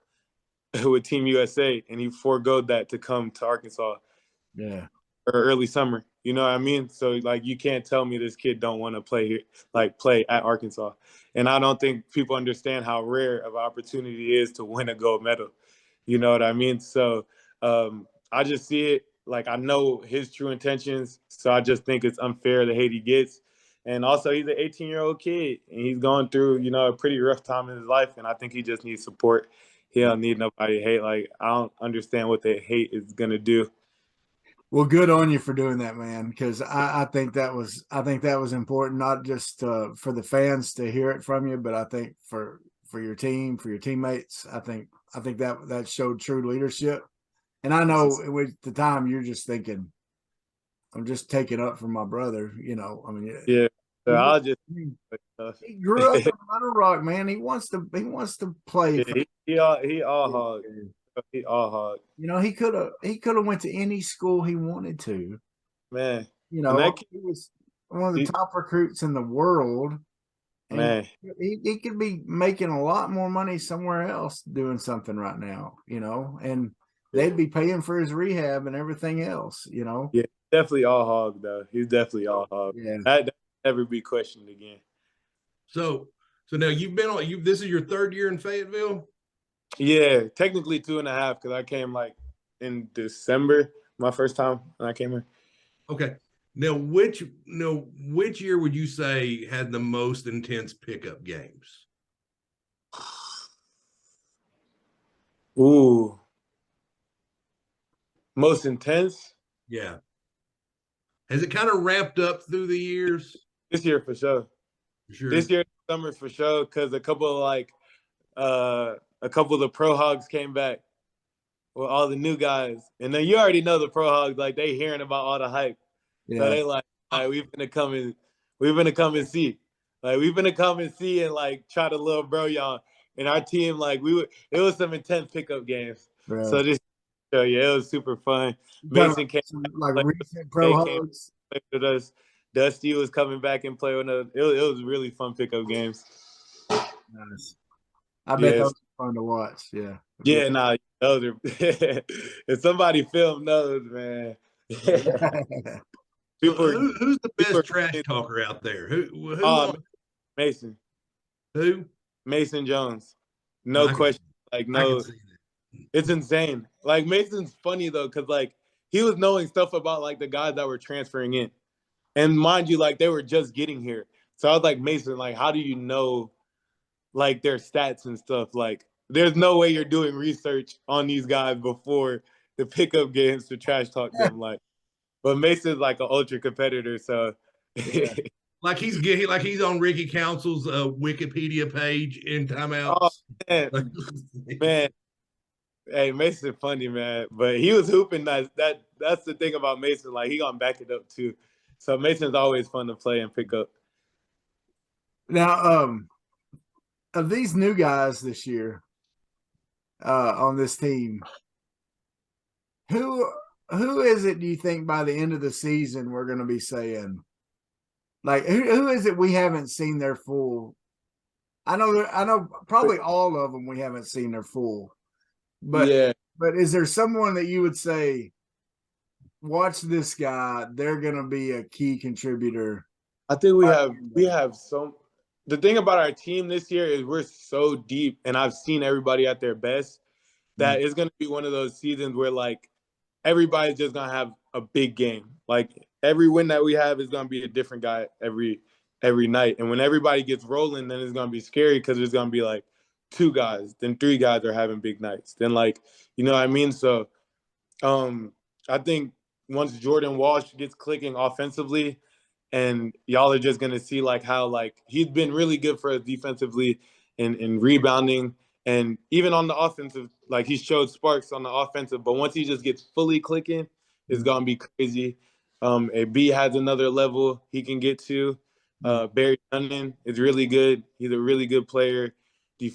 with Team USA, and he foregoed that to come to Arkansas Yeah. or early summer. You know what I mean? So like you can't tell me this kid don't want to play here, like play at Arkansas. And I don't think people understand how rare of an opportunity it is to win a gold medal. You know what I mean? So I just see it like I know his true intentions. So I just think it's unfair the hate he gets. And also he's an 18-year-old kid and he's going through, a pretty rough time in his life. And I think he just needs support. He don't need nobody to hate. Like I don't understand what the hate is gonna do. Well, good on you for doing that, man. Because I think that was important, not just for the fans to hear it from you, but I think for your team, for your teammates. I think that showed true leadership. And I know at the time you're just thinking, I'm just taking up for my brother. I mean, Yeah. So I'll just he grew up in Little Rock, man. He wants to play yeah, for. he all hog. He all hog. He could have went to any school he wanted to. Man. And that kid, He was one of the he, top recruits in the world, and man. he could be making a lot more money somewhere else doing something right now. And they'd be paying for his rehab and everything else. Yeah, definitely all hog though. He's definitely all hog. Yeah. That never be questioned again. So now you've been on this is your third year in Fayetteville? Yeah, technically 2.5 because I came like in December, my first time when I came here. Okay. Now which year would you say had the most intense pickup games? Ooh. Most intense? Yeah. Has it kind of ramped up through the years? This year for sure. Sure. This year summer for sure, because a couple of the pro hogs came back with all the new guys. And then you already know the pro hogs, like they hearing about all the hype. So they like, all right, we've been to come and see. Like we've been to come and see and like try to love bro y'all. And our team, like it was some intense pickup games. Bro. So yeah, it was super fun. Kind Mason came like back, recent pro hogs. played with us. Dusty was coming back and play with us. It was really fun pickup games. Nice. I bet Yes. those are fun to watch. Yeah. Yeah, nah, those are if somebody filmed those, man. So People who's the people best trash talker out there? Who Mason. Who? Mason Jones. No question. Like I can no, see that. it's insane. Like Mason's funny though, because like he was knowing stuff about like the guys that were transferring in. And mind you, like they were just getting here. So I was like, Mason, like, how do you know like their stats and stuff? Like, there's no way you're doing research on these guys before the pickup games to trash talk them. Like, but Mason's like an ultra competitor, so Yeah. Like he's on Ricky Council's Wikipedia page in timeouts. Oh man. Hey, Mason funny, man. But he was hooping nice. That's the thing about Mason. Like he gonna back it up too. So Mason's always fun to play and pick up. Now, of these new guys this year, on this team, who is it? Do you think by the end of the season we're going to be saying, like, who is it we haven't seen their full? I know, probably all of them we haven't seen their full, but yeah, but is there someone that you would say, watch this guy. They're gonna be a key contributor. I think we have so. The thing about our team this year is we're so deep, and I've seen everybody at their best. That it's gonna be one of those seasons where like everybody's just gonna have a big game. Like every win that we have is gonna be a different guy every night. And when everybody gets rolling, then it's gonna be scary because there's gonna be like two guys, then three guys are having big nights. Then like, you know what I mean? So I think once Jordan Walsh gets clicking offensively, and y'all are just gonna see like how like he's been really good for us defensively in rebounding and even on the offensive, like he showed sparks on the offensive, but once he just gets fully clicking, it's gonna be crazy. A B has another level he can get to. Barry Dunnan is really good. He's a really good player.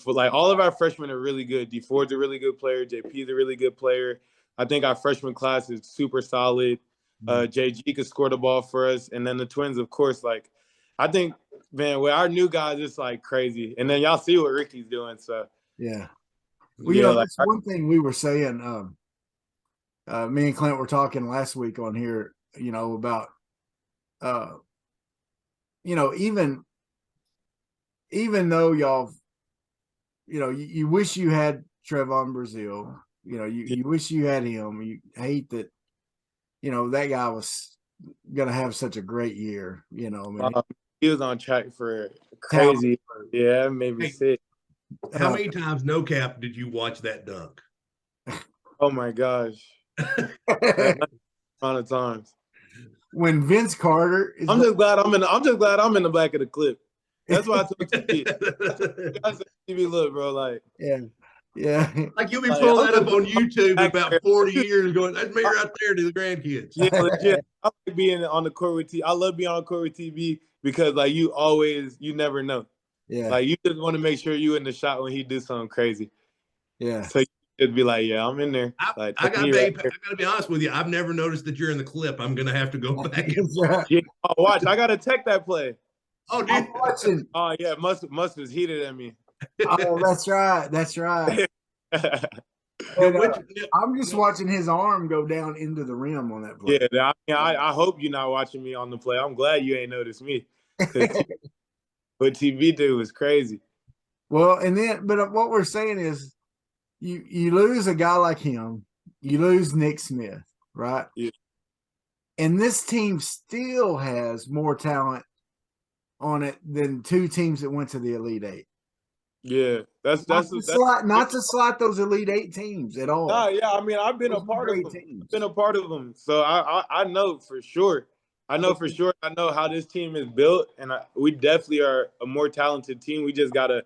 Like all of our freshmen are really good. D Ford's a really good player. JP is a really good player. I think our freshman class is super solid. JG could score the ball for us, and then the Twins, of course. Like, I think, man, with our new guys, it's like crazy. And then y'all see what Ricky's doing. So Yeah. Well, Yeah, that's one thing we were saying. Me and Clint were talking last week on here, about, even though y'all, you wish you had Trevon Brazile, you wish you had him. You hate that, that guy was going to have such a great year, I mean, he was on track for crazy. Yeah, it made me sick. How many times, no cap, did you watch that dunk? Oh my gosh. Amount of times. When Vince Carter is I'm just glad I'm in the back of the clip. That's why I told TV. I said, TV, look, bro, like yeah. Like you'll be pulling that up on YouTube in about 40 years going, that's me right there to the grandkids. Yeah, legit. I like being on the court with TV. I love being on court with TV because like you never know. Yeah. Like you just want to make sure you in the shot when he do something crazy. Yeah. So you just be like, yeah, I'm in there. I gotta be honest with you. I've never noticed that you're in the clip. I'm gonna have to go back and watch. Yeah, watch. I gotta tech that play. Oh, dude. Watching. Oh yeah, must was heated at me. Oh, that's right. That's right. And, I'm just watching his arm go down into the rim on that play. Yeah, I hope you're not watching me on the play. I'm glad you ain't noticed me. What TV do was crazy. Well, but what we're saying is, you lose a guy like him, you lose Nick Smith, right? Yeah. And this team still has more talent on it than two teams that went to the Elite Eight. Yeah, that's not to slight those Elite Eight teams at all. Nah, yeah, I mean, I've been a part of them. I've been a part of them, so I know for sure. I know how this team is built, and we definitely are a more talented team. We just gotta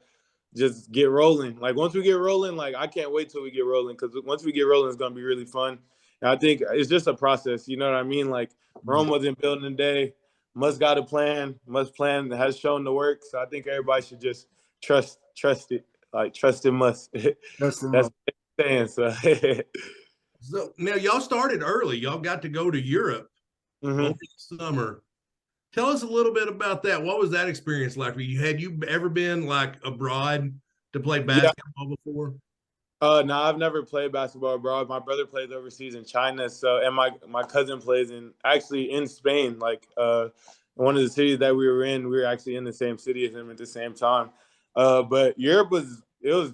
get rolling. Like once we get rolling, like I can't wait till we get rolling because once we get rolling, it's gonna be really fun. And I think it's just a process. You know what I mean? Like Rome wasn't built in a day. Must got a plan. Must plan has shown to work. So I think everybody should just trust it. Like trust it must. That's what I'm saying. So now y'all started early. Y'all got to go to Europe over the summer. Tell us a little bit about that. What was that experience like for you? Had you ever been like abroad to play basketball before? No, I've never played basketball abroad. My brother plays overseas in China, and my cousin plays actually in Spain. Like one of the cities that we were in, we were actually in the same city as him at the same time. But Europe was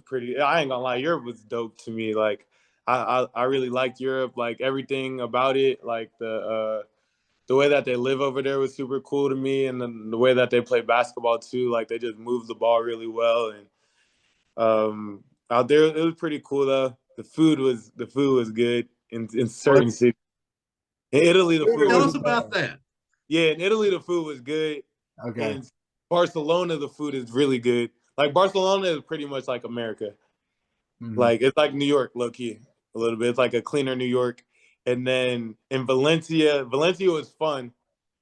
pretty. I ain't gonna lie, Europe was dope to me. Like I really liked Europe. Like everything about it. Like the way that they live over there was super cool to me, and the way that they play basketball too. Like they just move the ball really well, and out there it was pretty cool though. The food was good in certain cities. In Italy, the food. Tell us about that. Yeah, in Italy the food was good. Okay. In Barcelona the food is really good. Like Barcelona is pretty much like America. Like it's like New York, low key, a little bit. It's like a cleaner New York. And then in Valencia was fun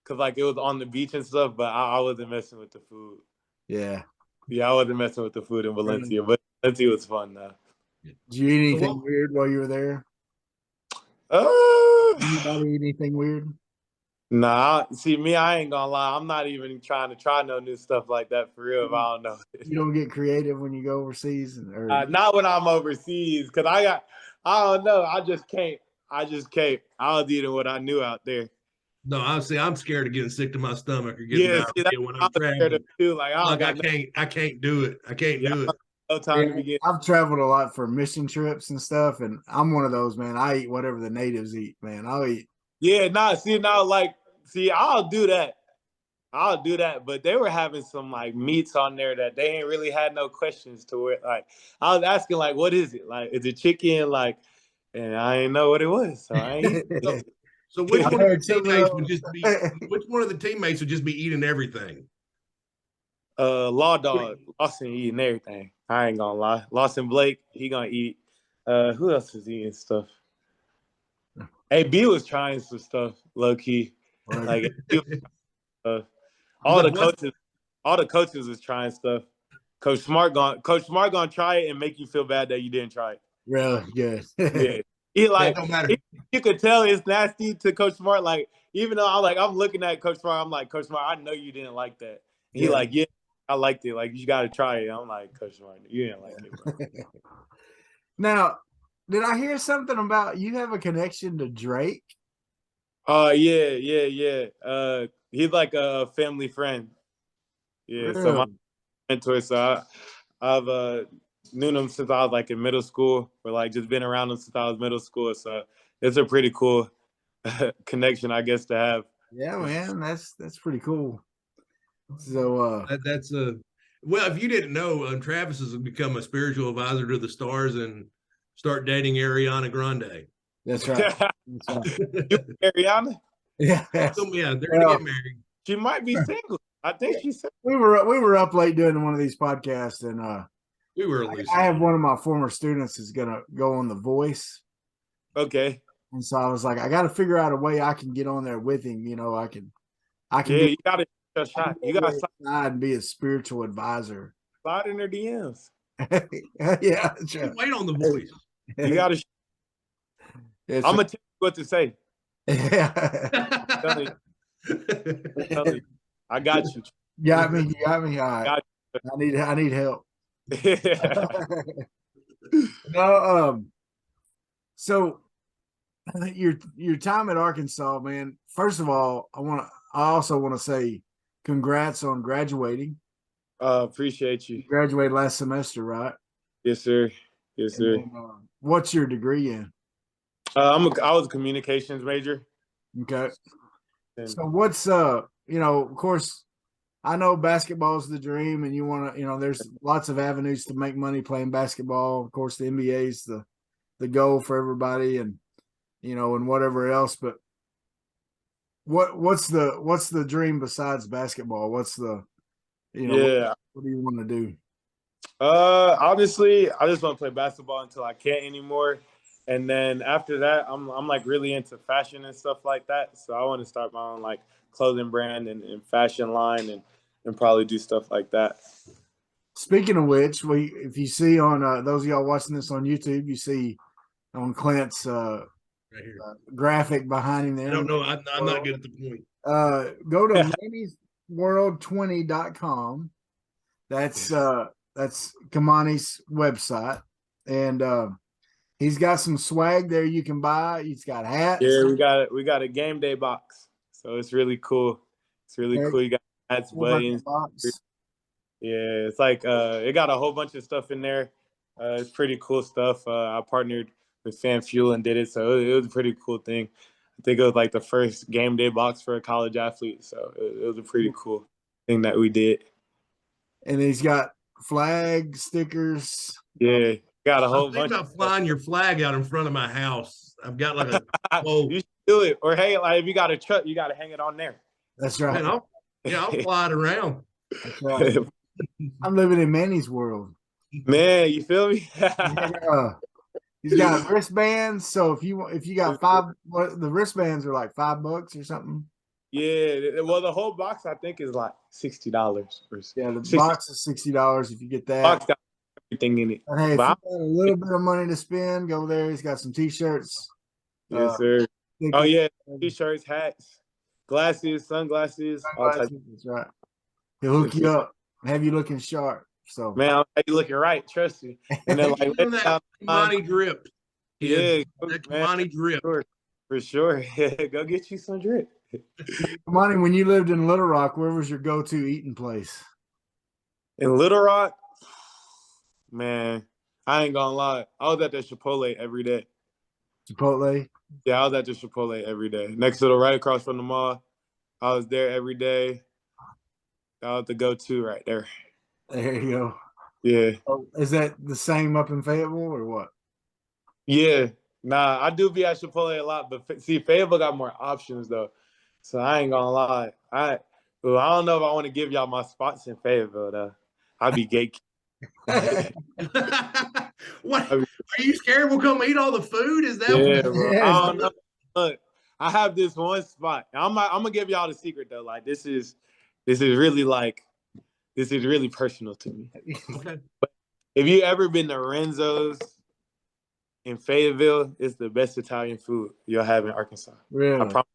because like it was on the beach and stuff, but I wasn't messing with the food. Yeah. Yeah, I wasn't messing with the food in Valencia, but Valencia was fun though. Did you eat anything weird while you were there? Anybody eat anything weird? Nah, see me, I ain't gonna lie. I'm not even trying to try no new stuff like that for real. If I don't know. You don't get creative when you go overseas, not when I'm overseas, because I don't know. I just can't. I just can't. I was eating what I knew out there. No, honestly, I'm scared of getting sick to my stomach or getting Yeah, see, that's diarrhea when what I I'm was scared of traveling. too. Like I don't Like got no, I can't do it. I can't yeah, do it. no time to begin. I've traveled a lot for mission trips and stuff, and I'm one of those, man. I eat whatever the natives eat, man. I'll eat. Yeah, nah, see now, like, see, I'll do that. I'll do that, but they were having some like meats on there that they ain't really had no questions to it. Like I was asking, like, what is it? Like, is it chicken? Like, and I didn't know what it was, so I ain't. So, so which I've one of heard your some of teammates would those. just be which one of the teammates would just be eating everything? Law dog, Lawson eating everything. I ain't gonna lie. Lawson Blake, he gonna eat. Who else is eating stuff? AB was trying some stuff, low key. Like all Like the what? coaches, all the coaches was trying stuff. Coach Smart gonna try it and make you feel bad that you didn't try it. Really good. Yeah. He That like don't matter. you could tell it's nasty to Coach Smart. Like, even though I'm looking at Coach Smart, I'm like, Coach Smart, I know you didn't like that. And he Yeah. like, yeah, I liked it. Like, you gotta try it. I'm like, Coach Smart, you didn't like it, bro. Now, did I hear something about you have a connection to Drake? Yeah. He's like a family friend. Yeah, so my Really? mentor. So I've known him since I was like in middle school, or like just been around him since I was middle school. So it's a pretty cool connection, I guess, to have. Yeah, man. That's pretty cool. So That's a well. If you didn't know, Travis has become a spiritual advisor to the stars and start dating Ariana Grande. that's right. That's right. You, Ariana, Yeah. So, yeah, they're Well, gonna get married. she might be single. I think she's single. we were up late doing one of these podcasts, and We were I have hallucinating. one of my former students is gonna go on The Voice, Okay. and so I was like, I got to figure out a way I can get on there with him. You know, I can Yeah, be you got to a I can shot. go You got over to inside and be a spiritual advisor. slide in her DMs. Yeah, that's You right. wait on the voice. You got to. I'm gonna tell you what to say. Yeah. Tell you, tell you. I got you. Got me. You got me. All right. Got I need help. you. No, so your time at Arkansas, man. First of all, I also want to say congrats on graduating. Appreciate you. You graduated last semester, right? Yes, sir. Yes, And sir. then, what's your degree in? I was a communications major. Okay. And So what's of course, I know basketball is the dream, and you want to, there's lots of avenues to make money playing basketball. Of course, the NBA is the goal for everybody, and and whatever else. But what's the dream besides basketball? What's the yeah. what do you want to do? Honestly, I just want to play basketball until I can't anymore. And then after that, I'm like really into fashion and stuff like that. So I want to start my own like clothing brand and fashion line and probably do stuff like that. Speaking of which, if you see on those of y'all watching this on YouTube, you see on Clint's Right here. graphic behind him there. I don't know. I'm not good at the point. Go to manysworld20.com. That's Kamani's website, and he's got some swag there you can buy. He's got hats. Yeah, we got a game day box, so it's really cool. It's really cool. You got hats, buttons. Yeah, it's like it got a whole bunch of stuff in there. It's pretty cool stuff. I partnered with Fan Fuel and did it, so it was a pretty cool thing. I think it was like the first game day box for a college athlete, so it was a pretty cool thing that we did. And he's got flag stickers. Yeah, got a whole I'm thinking bunch. about flying your flag out in front of my house. I've got like a You should do it, or hey, like if you got a truck, you got to hang it on there. That's right. Man, I'll fly it around. That's right. I'm living in Manny's world. Man, you feel me? He's got wristbands. So if you got the wristbands are like $5 or something. Yeah, well, the whole box I think is like $60. Yeah, the box is $60 if you get that. Box got everything in it. And hey, if you got a little bit of money to spend, go there. He's got some t-shirts. Yes, sir. Oh yeah, t-shirts, hats, glasses, sunglasses. All types. That's right. He'll hook you up, have you looking sharp. So man, you looking right, trust me. And then like that money drip. Kids, Yeah, that man, Kamani drip. for sure. Yeah, go get you some drip. Monty, when you lived in Little Rock, where was your go-to eating place? In Little Rock, man, I ain't gonna lie. I was at the Chipotle every day. Chipotle. Yeah, I was at the Chipotle every day. Next to the right across from the mall. I was there every day. That was the go-to right there. There you go. Yeah. Oh, is that the same up in Fayetteville or what? Yeah. Nah, I do be at Chipotle a lot, but see, Fayetteville got more options though. So I ain't gonna lie. Well, I don't know if I want to give y'all my spots in Fayetteville though. I'd be gate. What are you scared we'll come eat all the food? Is that Yeah, what bro. Yeah, I don't know. Look, I have this one spot. I'm gonna give y'all the secret though. Like this is really personal to me. okay. If you ever been to Renzo's in Fayetteville, it's the best Italian food you'll have in Arkansas. I really? promise.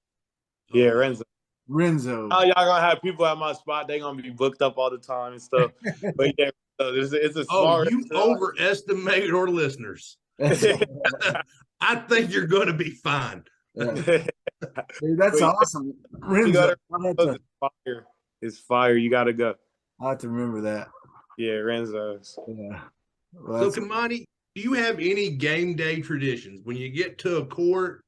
Yeah, Renzo. Renzo. Oh, y'all gonna have people at my spot. They gonna be booked up all the time and stuff. But yeah, it's a small Oh, you restaurant. overestimate our listeners. That's, I think you're going to be fine. yeah. Dude, that's Wait, awesome. You Renzo. gotta, I have to, it's fire. It's fire. You gotta go. I have to remember that. Yeah, Renzo's. Yeah. Well, So, that's, Kamani, do you have any game day traditions when you get to a court?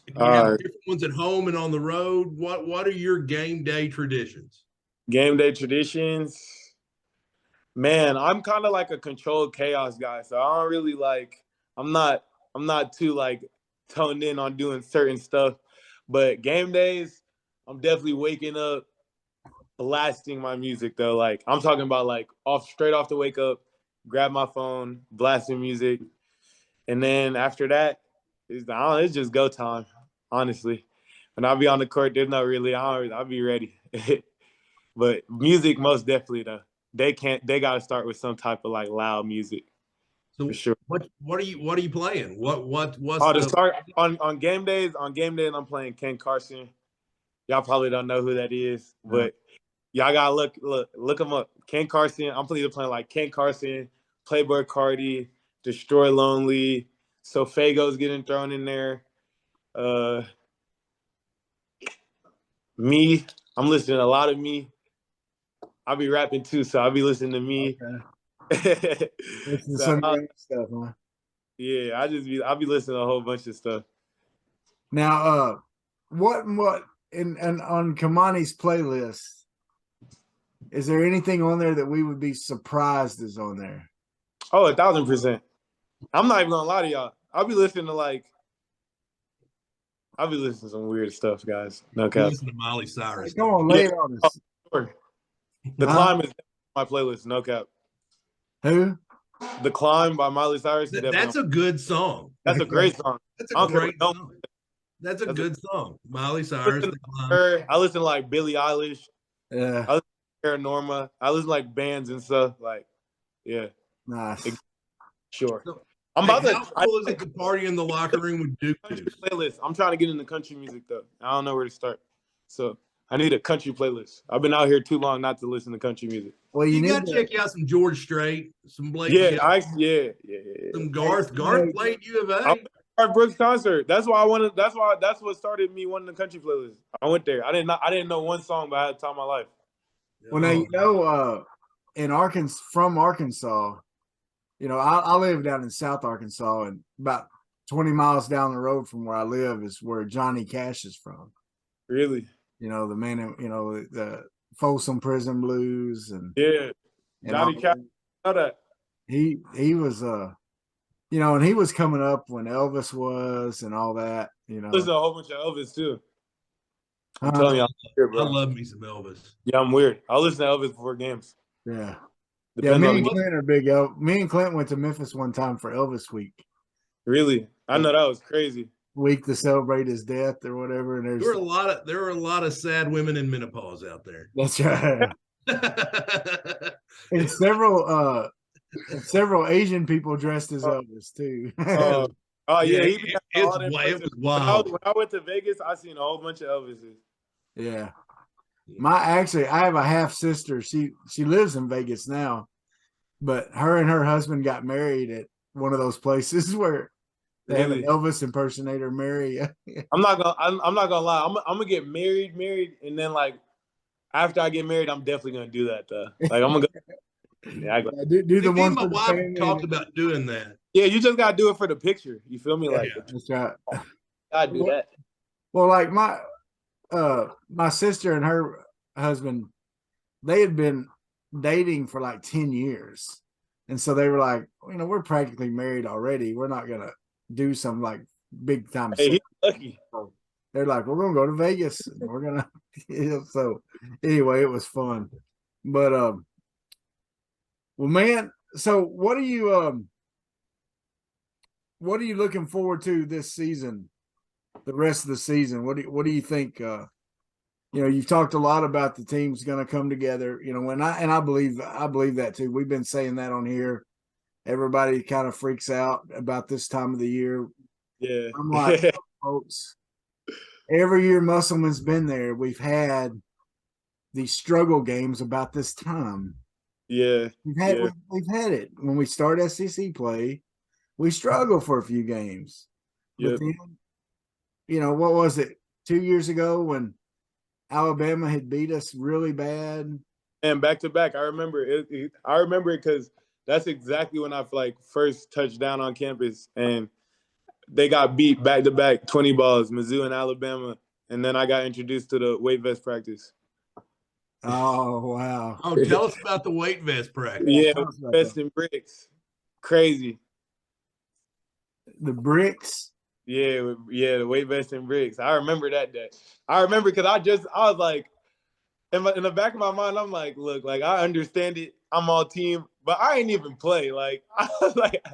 Do you Uh, have different ones at home and on the road? What are your game day traditions? Game day traditions. Man, I'm kind of like a controlled chaos guy, so I don't really like. I'm not. I'm not too like toned in on doing certain stuff, but game days, I'm definitely waking up, blasting my music though. Like I'm talking about like straight off the wake up, grab my phone, blasting music, and then after that, it's just go time. Honestly, when I'll be on the court, there's no really. I'll be ready. But music, most definitely though. They gotta start with some type of like loud music So, for sure. what are you playing? What's Oh, to the start on game days, I'm playing Ken Carson. Y'all probably don't know who that is, but y'all gotta look him up. Ken Carson, I'm playing like Ken Carson, Playboy Cardi, Destroy Lonely, so Fago's getting thrown in there. Me, I'm listening to a lot of me. I'll be rapping too, so I'll be listening to me. okay. Listen to So some of your stuff, huh? yeah, I'll be listening to a whole bunch of stuff. Now, what and on Kamani's playlist, is there anything on there that we would be surprised is on there? Oh, 1,000%. I'm not even gonna lie to y'all. I'll be listening to some weird stuff, guys. No you cap. listen to Miley Cyrus? Come on, lay it on us. The Huh? Climb is on my playlist. No cap. Who? The Climb by Miley Cyrus is definitely. That's a good song. That's a great song. That's I a don't care great what song. That's a That's good song. Miley I Cyrus. listen The to Climb. her. I listen to like Billie Eilish. Yeah, I listen to Paranorma. I listen to like bands and stuff. Like, yeah, nice. sure. So, I'm hey, about to. how cool is it to party in the locker room with Duke Country Deuce? playlist. I'm trying to get into country music though. I don't know where to start. So I need a country playlist. I've been out here too long not to listen to country music. Well, You need got to to. check out some George Strait, some Blake Yeah, Shelton, yeah. some Garth. Hey, Garth played U of I A. went to Garth Brooks concert. That's why I wanted. That's what started me wanting the country playlist. I went there. I didn't know one song, but I had time of my life. Well, now you know, in Arkansas, from Arkansas, I live down in South Arkansas, and about 20 miles down the road from where I live is where Johnny Cash is from. Really? The man, the Folsom Prison Blues, and Yeah. Johnny all Cash. Know that. he was and he was coming up when Elvis was and all that. Listen to a whole bunch of Elvis too. I'm Uh, telling you, I'm weird, I bro. love me some Elvis. Yeah, I'm weird. I'll listen to Elvis before games. yeah. Depends Me on and the game. Clint are big Me and Clint went to Memphis one time for Elvis week. Really? I know that was crazy. Week to celebrate his death or whatever. And There were a lot of sad women in menopause out there. that's right. And several Asian people dressed as Elvis too. Oh Yeah, yeah, he be all them it was places. wild. When I went to Vegas, I seen a whole bunch of Elvises. Yeah. I have a half sister. She lives in Vegas now, but her and her husband got married at one of those places where They have an Really. Elvis impersonator marry. I'm not gonna lie. I'm gonna get married, and then like after I get married, I'm definitely gonna do that though. Like I'm gonna go. Yeah, do the Me one and my for the wife family. talked about doing that. yeah. You just gotta do it for the picture. You feel me? Yeah. Like That's right. I do that. Well, like my sister and her husband, they had been dating for like 10 years. And so they were like, we're practically married already. We're not gonna do some like big time Hey, stuff. he's lucky. So they're like, we're gonna go to Vegas and we're gonna so anyway, it was fun. But well man, so what are you looking forward to this season, the rest of the season? What do you think you've talked a lot about the team's going to come together, when I believe that too. We've been saying that on here. Everybody kind of freaks out about this time of the year. Yeah. I'm like, folks, every year Musselman's been there, we've had these struggle games about this time. Yeah. We've had Yeah. we've had it when we start SEC play. We struggle for a few games, but Yep. then, what was it 2 years ago when Alabama had beat us really bad? And back to back, I remember it. I remember it because that's exactly when I like first touched down on campus, and they got beat back to back 20 balls, Mizzou and Alabama, and then I got introduced to the weight vest practice. Oh wow! Oh, tell us about the weight vest practice. Yeah, tell us about vest that. and bricks, crazy. The bricks. Yeah, the weight vest and bricks. I remember that day. I remember because I was like, in the back of my mind, I'm like, look, like I understand it. I'm all team, but I ain't even play. Like I was like,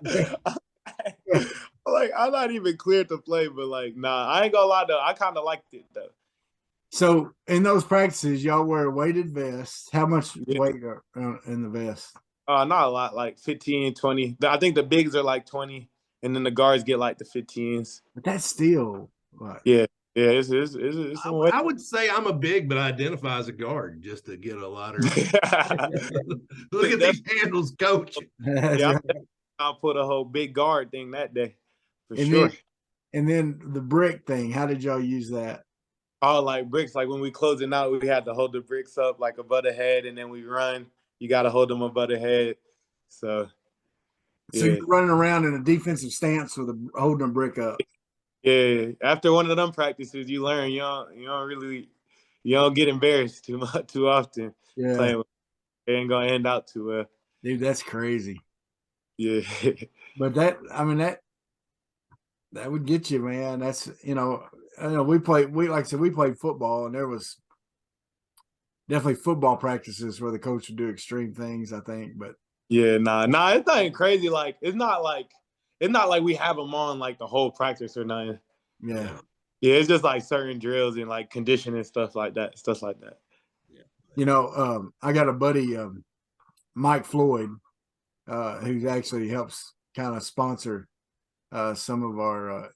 like I'm not even cleared to play. But like, nah, I ain't gonna lie though. I kind of liked it though. So in those practices, y'all wear weighted vests. How much weight are in the vest? Not a lot, like 15, 20. I think the bigs are like 20, and then the guards get like the 15s. But that's still like Yeah, it's some weight. I would say I'm a big, but I identify as a guard just to get a lighter. Look at these handles, coach. Yeah, I'll put a whole big guard thing that day for and sure. then the brick thing. How did y'all use that? Oh, like bricks. Like when we closing out, we had to hold the bricks up like above the head, and then we run. You got to hold them above the head. So You're running around in a defensive stance with holding a brick up. yeah. After one of them practices, you learn. You don't get embarrassed too often. Yeah, Playing with, it ain't gonna end out too well. dude, that's crazy. Yeah. But that would get you, man. That's I know like I said, we played football, and there was definitely football practices where the coach would do extreme things, I think. But Yeah, nah, it's nothing crazy. Like it's not like we have them on like the whole practice or nothing. yeah. It's just like certain drills and like conditioning stuff like that. I got a buddy, Mike Floyd, who actually helps kind of sponsor some of our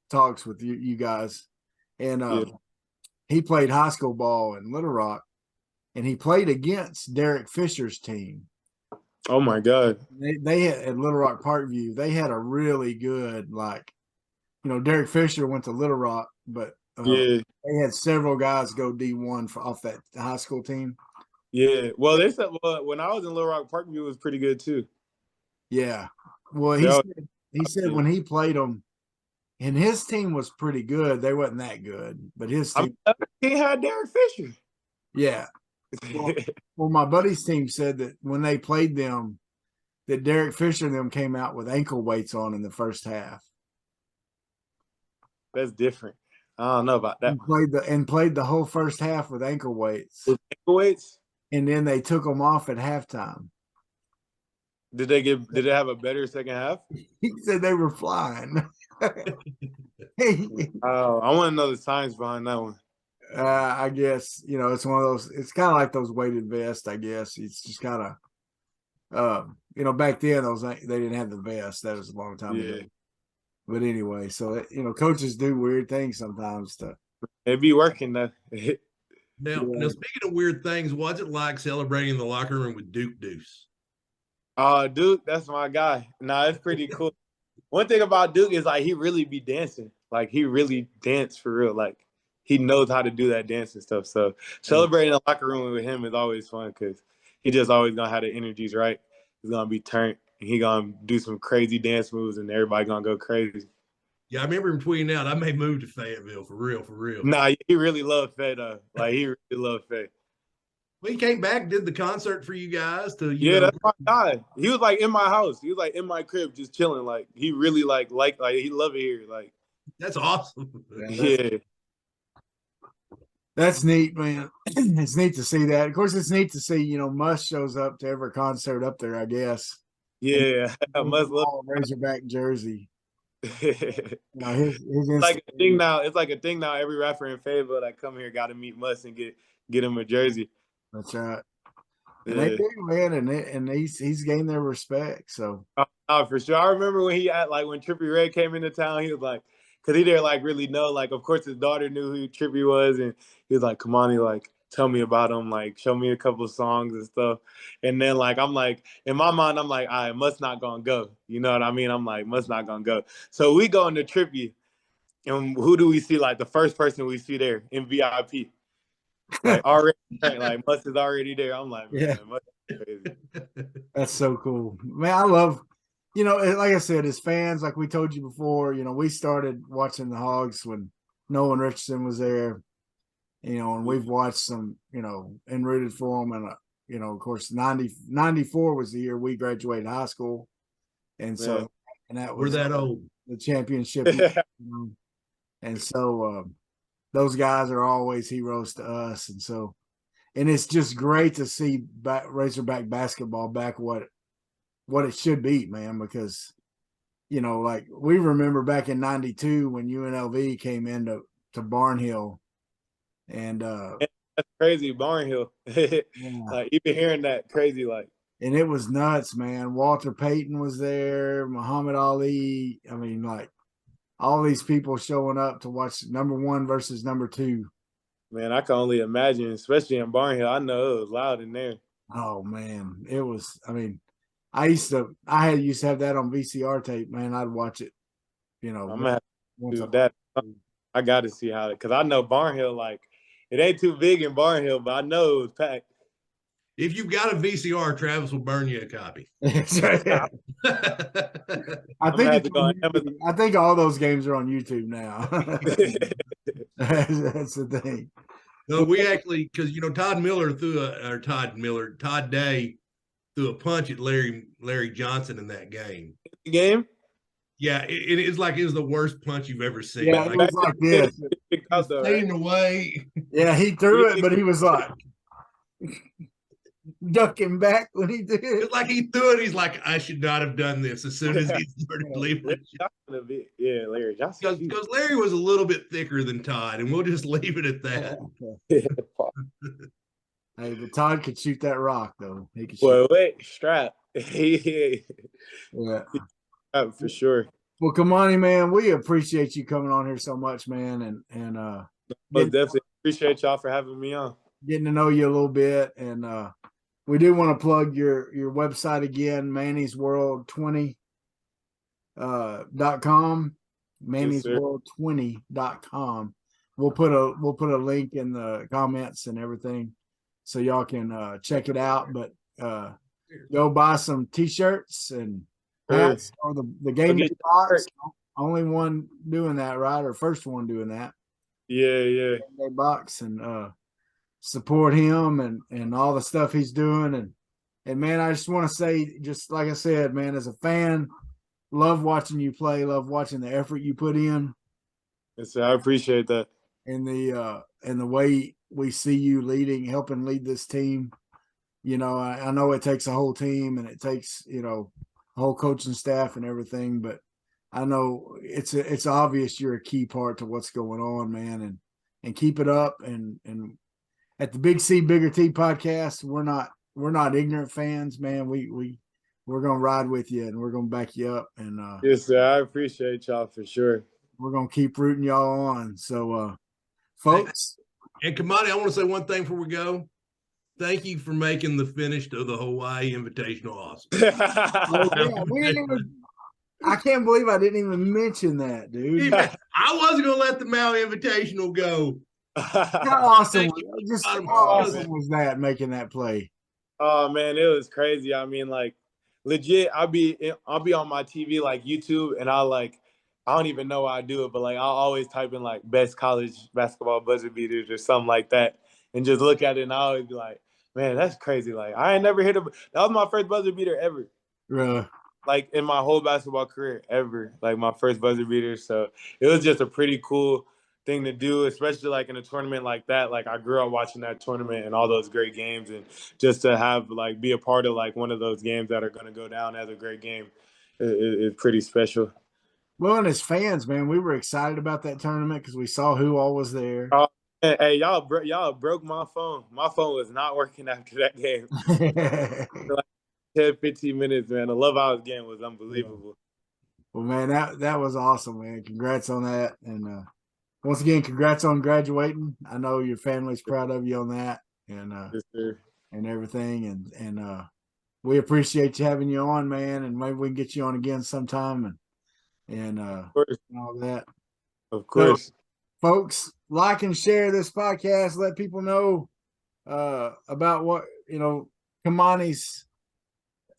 talks with you guys. And he played high school ball in Little Rock, and he played against Derek Fisher's team. Oh my God. They had at Little Rock Parkview, they had a really good, Derek Fisher went to Little Rock, but they had several guys go D1 off that high school team. Yeah. Well, they said when I was in Little Rock, Parkview was pretty good too. Yeah. Well, he said when he played them, and his team was pretty good. They wasn't that good, but his team. He had Derek Fisher. Yeah. Well, my buddy's team said that when they played them, that Derek Fisher and them came out with ankle weights on in the first half. That's different. I don't know about that. Played the whole first half with ankle weights. Ankle weights? And then they took them off at halftime. Did they have a better second half? He said they were flying. Oh, I want to know the science behind that one. I guess it's one of those. It's kind of like those weighted vests. I guess it's just kind of, back then they didn't have the vest. That was a long time ago. But anyway, so coaches do weird things sometimes. They be working though. Now, speaking of weird things, what's it like celebrating in the locker room with Duke Deuce? Duke, that's my guy. Nah, it's pretty cool. one thing about Duke is like he really be dancing. Like he really dance for real. Like he knows how to do that dance and stuff. So celebrating in the locker room with him is always fun because he just always gonna have the energies right. He's gonna be turned and he gonna do some crazy dance moves and everybody gonna go crazy. Yeah, I remember him tweeting out, I may move to Fayetteville for real, for real. Nah, he really loved Faye though. Like he really loved Faye. Well, he came back, did the concert for you guys to, you Yeah, know. that's my guy. He was like in my house. He was like in my crib, just chilling. Like he really like he loved it here. Like That's awesome. yeah. That's neat, man. It's neat to see that. Of course, it's neat to see, Musk shows up to every concert up there, I guess. Yeah, I must love Razorback jersey. his Like a thing now. It's like a thing now. Every rapper in Fayetteville that come here got to meet Musk and get him a jersey. That's right. And they do, man, and he's gained their respect. So for sure. I remember when when Trippie Redd came into town, he was like, because he didn't like really know. Like, of course, his daughter knew who Trippie was, and he was like, Kamani, like, tell me about him, like, show me a couple of songs and stuff. And then like I'm like, in my mind, I'm like, I must not gonna go. You know what I mean? I'm like, must not gonna go. So we go into Trippie, and who do we see? Like the first person we see there in VIP. Like already, like Must is already there. I'm like, man, yeah, Must is crazy. That's so cool, man. I love, like I said, as fans, like we told you before, we started watching the Hogs when Nolan Richardson was there, and we've watched some, and rooted for them, and of course, 94 was the year we graduated high school, and so, Yeah. and that We're was that old. the championship, and so. Those guys are always heroes to us. And so, and it's just great to see Razorback basketball back what it should be, man, because, like we remember back in 92 when UNLV came into Barnhill and that's crazy, Barnhill. Like even hearing that crazy, like, and it was nuts, man. Walter Payton was there, Muhammad Ali. I mean, like, all these people showing up to watch number 1 versus number 2. Man, I can only imagine, especially in Barnhill. I know it was loud in there. Oh man, it was. I mean, I used to have that on VCR tape. Man, I'd watch it. I'm gonna have to do that. I got to see how, because I know Barnhill, like it ain't too big in Barnhill, but I know it was packed. If you've got a VCR, Travis will burn you a copy. I think all those games are on YouTube now. That's the thing. No, we actually, because Todd Day threw a punch at Larry Johnson in that game. Game? Yeah, it was like it was the worst punch you've ever seen. Yeah, it was like this. Staying away. Yeah, he threw it, but he was like ducking back when he did. It's like he threw it. He's like, I should not have done this as soon as he started leaving. Yeah, Larry Johnson. Because Larry was a little bit thicker than Todd, and we'll just leave it at that. Hey, but Todd could shoot that rock, though. He could shoot. Well, wait, strap. Yeah, for sure. Well, Kamani, man, we appreciate you coming on here so much, man, and definitely appreciate y'all for having me on. Getting to know you a little bit, and we do want to plug your website again, manniesworld20.com, manniesworld20.com. We'll put a link in the comments and everything, so y'all can check it out. But go buy some t-shirts and hats or the game day box. Only one doing that, right? Or first one doing that. Yeah. Game day box and support him and all the stuff he's doing. And man, I just want to say, just like I said, man, as a fan, love watching you play, love watching the effort you put in. Yes, I appreciate that. And the way we see you helping lead this team. I know it takes a whole team and it takes, a whole coaching staff and everything, but I know it's obvious you're a key part to what's going on, man, and keep it up. And at the Big C Bigger T podcast, we're not ignorant fans, man. We're gonna ride with you and we're gonna back you up. And yes, sir, I appreciate y'all for sure. We're gonna keep rooting y'all on. So folks. And Kamani, I want to say one thing before we go. Thank you for making the finish of the Hawaii Invitational awesome. I can't believe I didn't even mention that, dude. I wasn't gonna let the Maui Invitational go. How awesome! Just how Oh, awesome was that making that play? Oh man, it was crazy. I mean, like legit, I'll be on my TV like YouTube, and I don't even know why I do it, but like I'll always type in like best college basketball buzzer beaters or something like that, and just look at it, and I always be like, man, that's crazy. Like I ain't never hit a. That was my first buzzer beater ever. Really? Like in my whole basketball career ever, like my first buzzer beater. So it was just a pretty cool thing to do, especially like in a tournament like that. Like I grew up watching that tournament and all those great games, and just to have like be a part of like one of those games that are going to go down as a great game is pretty special. Well, and as fans, man, we were excited about that tournament because we saw who all was there. Hey, y'all broke my phone. My phone was not working after that game. Like 10, 15 minutes, man. The Love House game was unbelievable. Well, man, that was awesome, man. Congrats on that. And once again, congrats on graduating. I know your family's proud of you on that and Yes, sir. and everything. And we appreciate you having you on, man. And maybe we can get you on again sometime and Of course. all that. Of course. So, folks, like and share this podcast. Let people know about what, Kamani's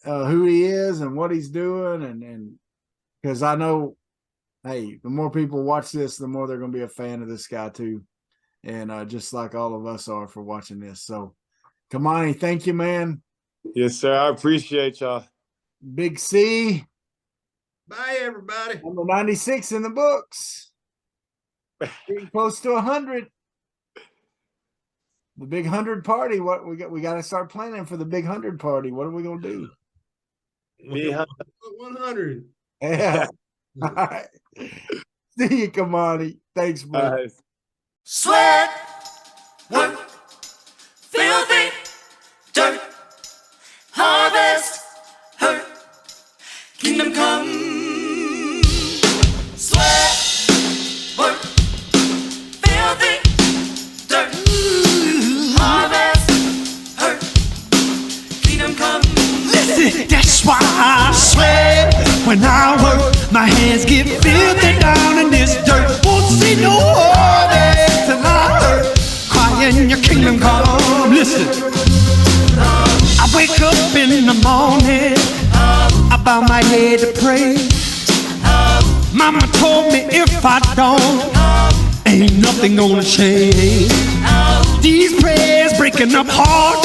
who he is and what he's doing. And because I know, hey, the more people watch this, the more they're going to be a fan of this guy too. And just like all of us are for watching this. So, Kamani, thank you, man. Yes, sir. I appreciate y'all. Big C. Bye, everybody. Number 96 in the books. Getting close to 100. The big 100 party. What we got to start planning for the big 100 party. What are we going to do? 100. Yeah. All right. See you, Kamani. Thanks, bro. Sweat, work, filthy, dirt, harvest, hurt, kingdom come. Sweat, work, filthy, dirt, harvest, hurt, kingdom come. Listen, that's why I sweat when I work. My hands get filthy down in this dirt. Won't see no harvest till I hurt. Crying your kingdom come. Listen, I wake up in the morning, I bow my head to pray. Mama told me if I don't, ain't nothing gonna change. These prayers breaking up hard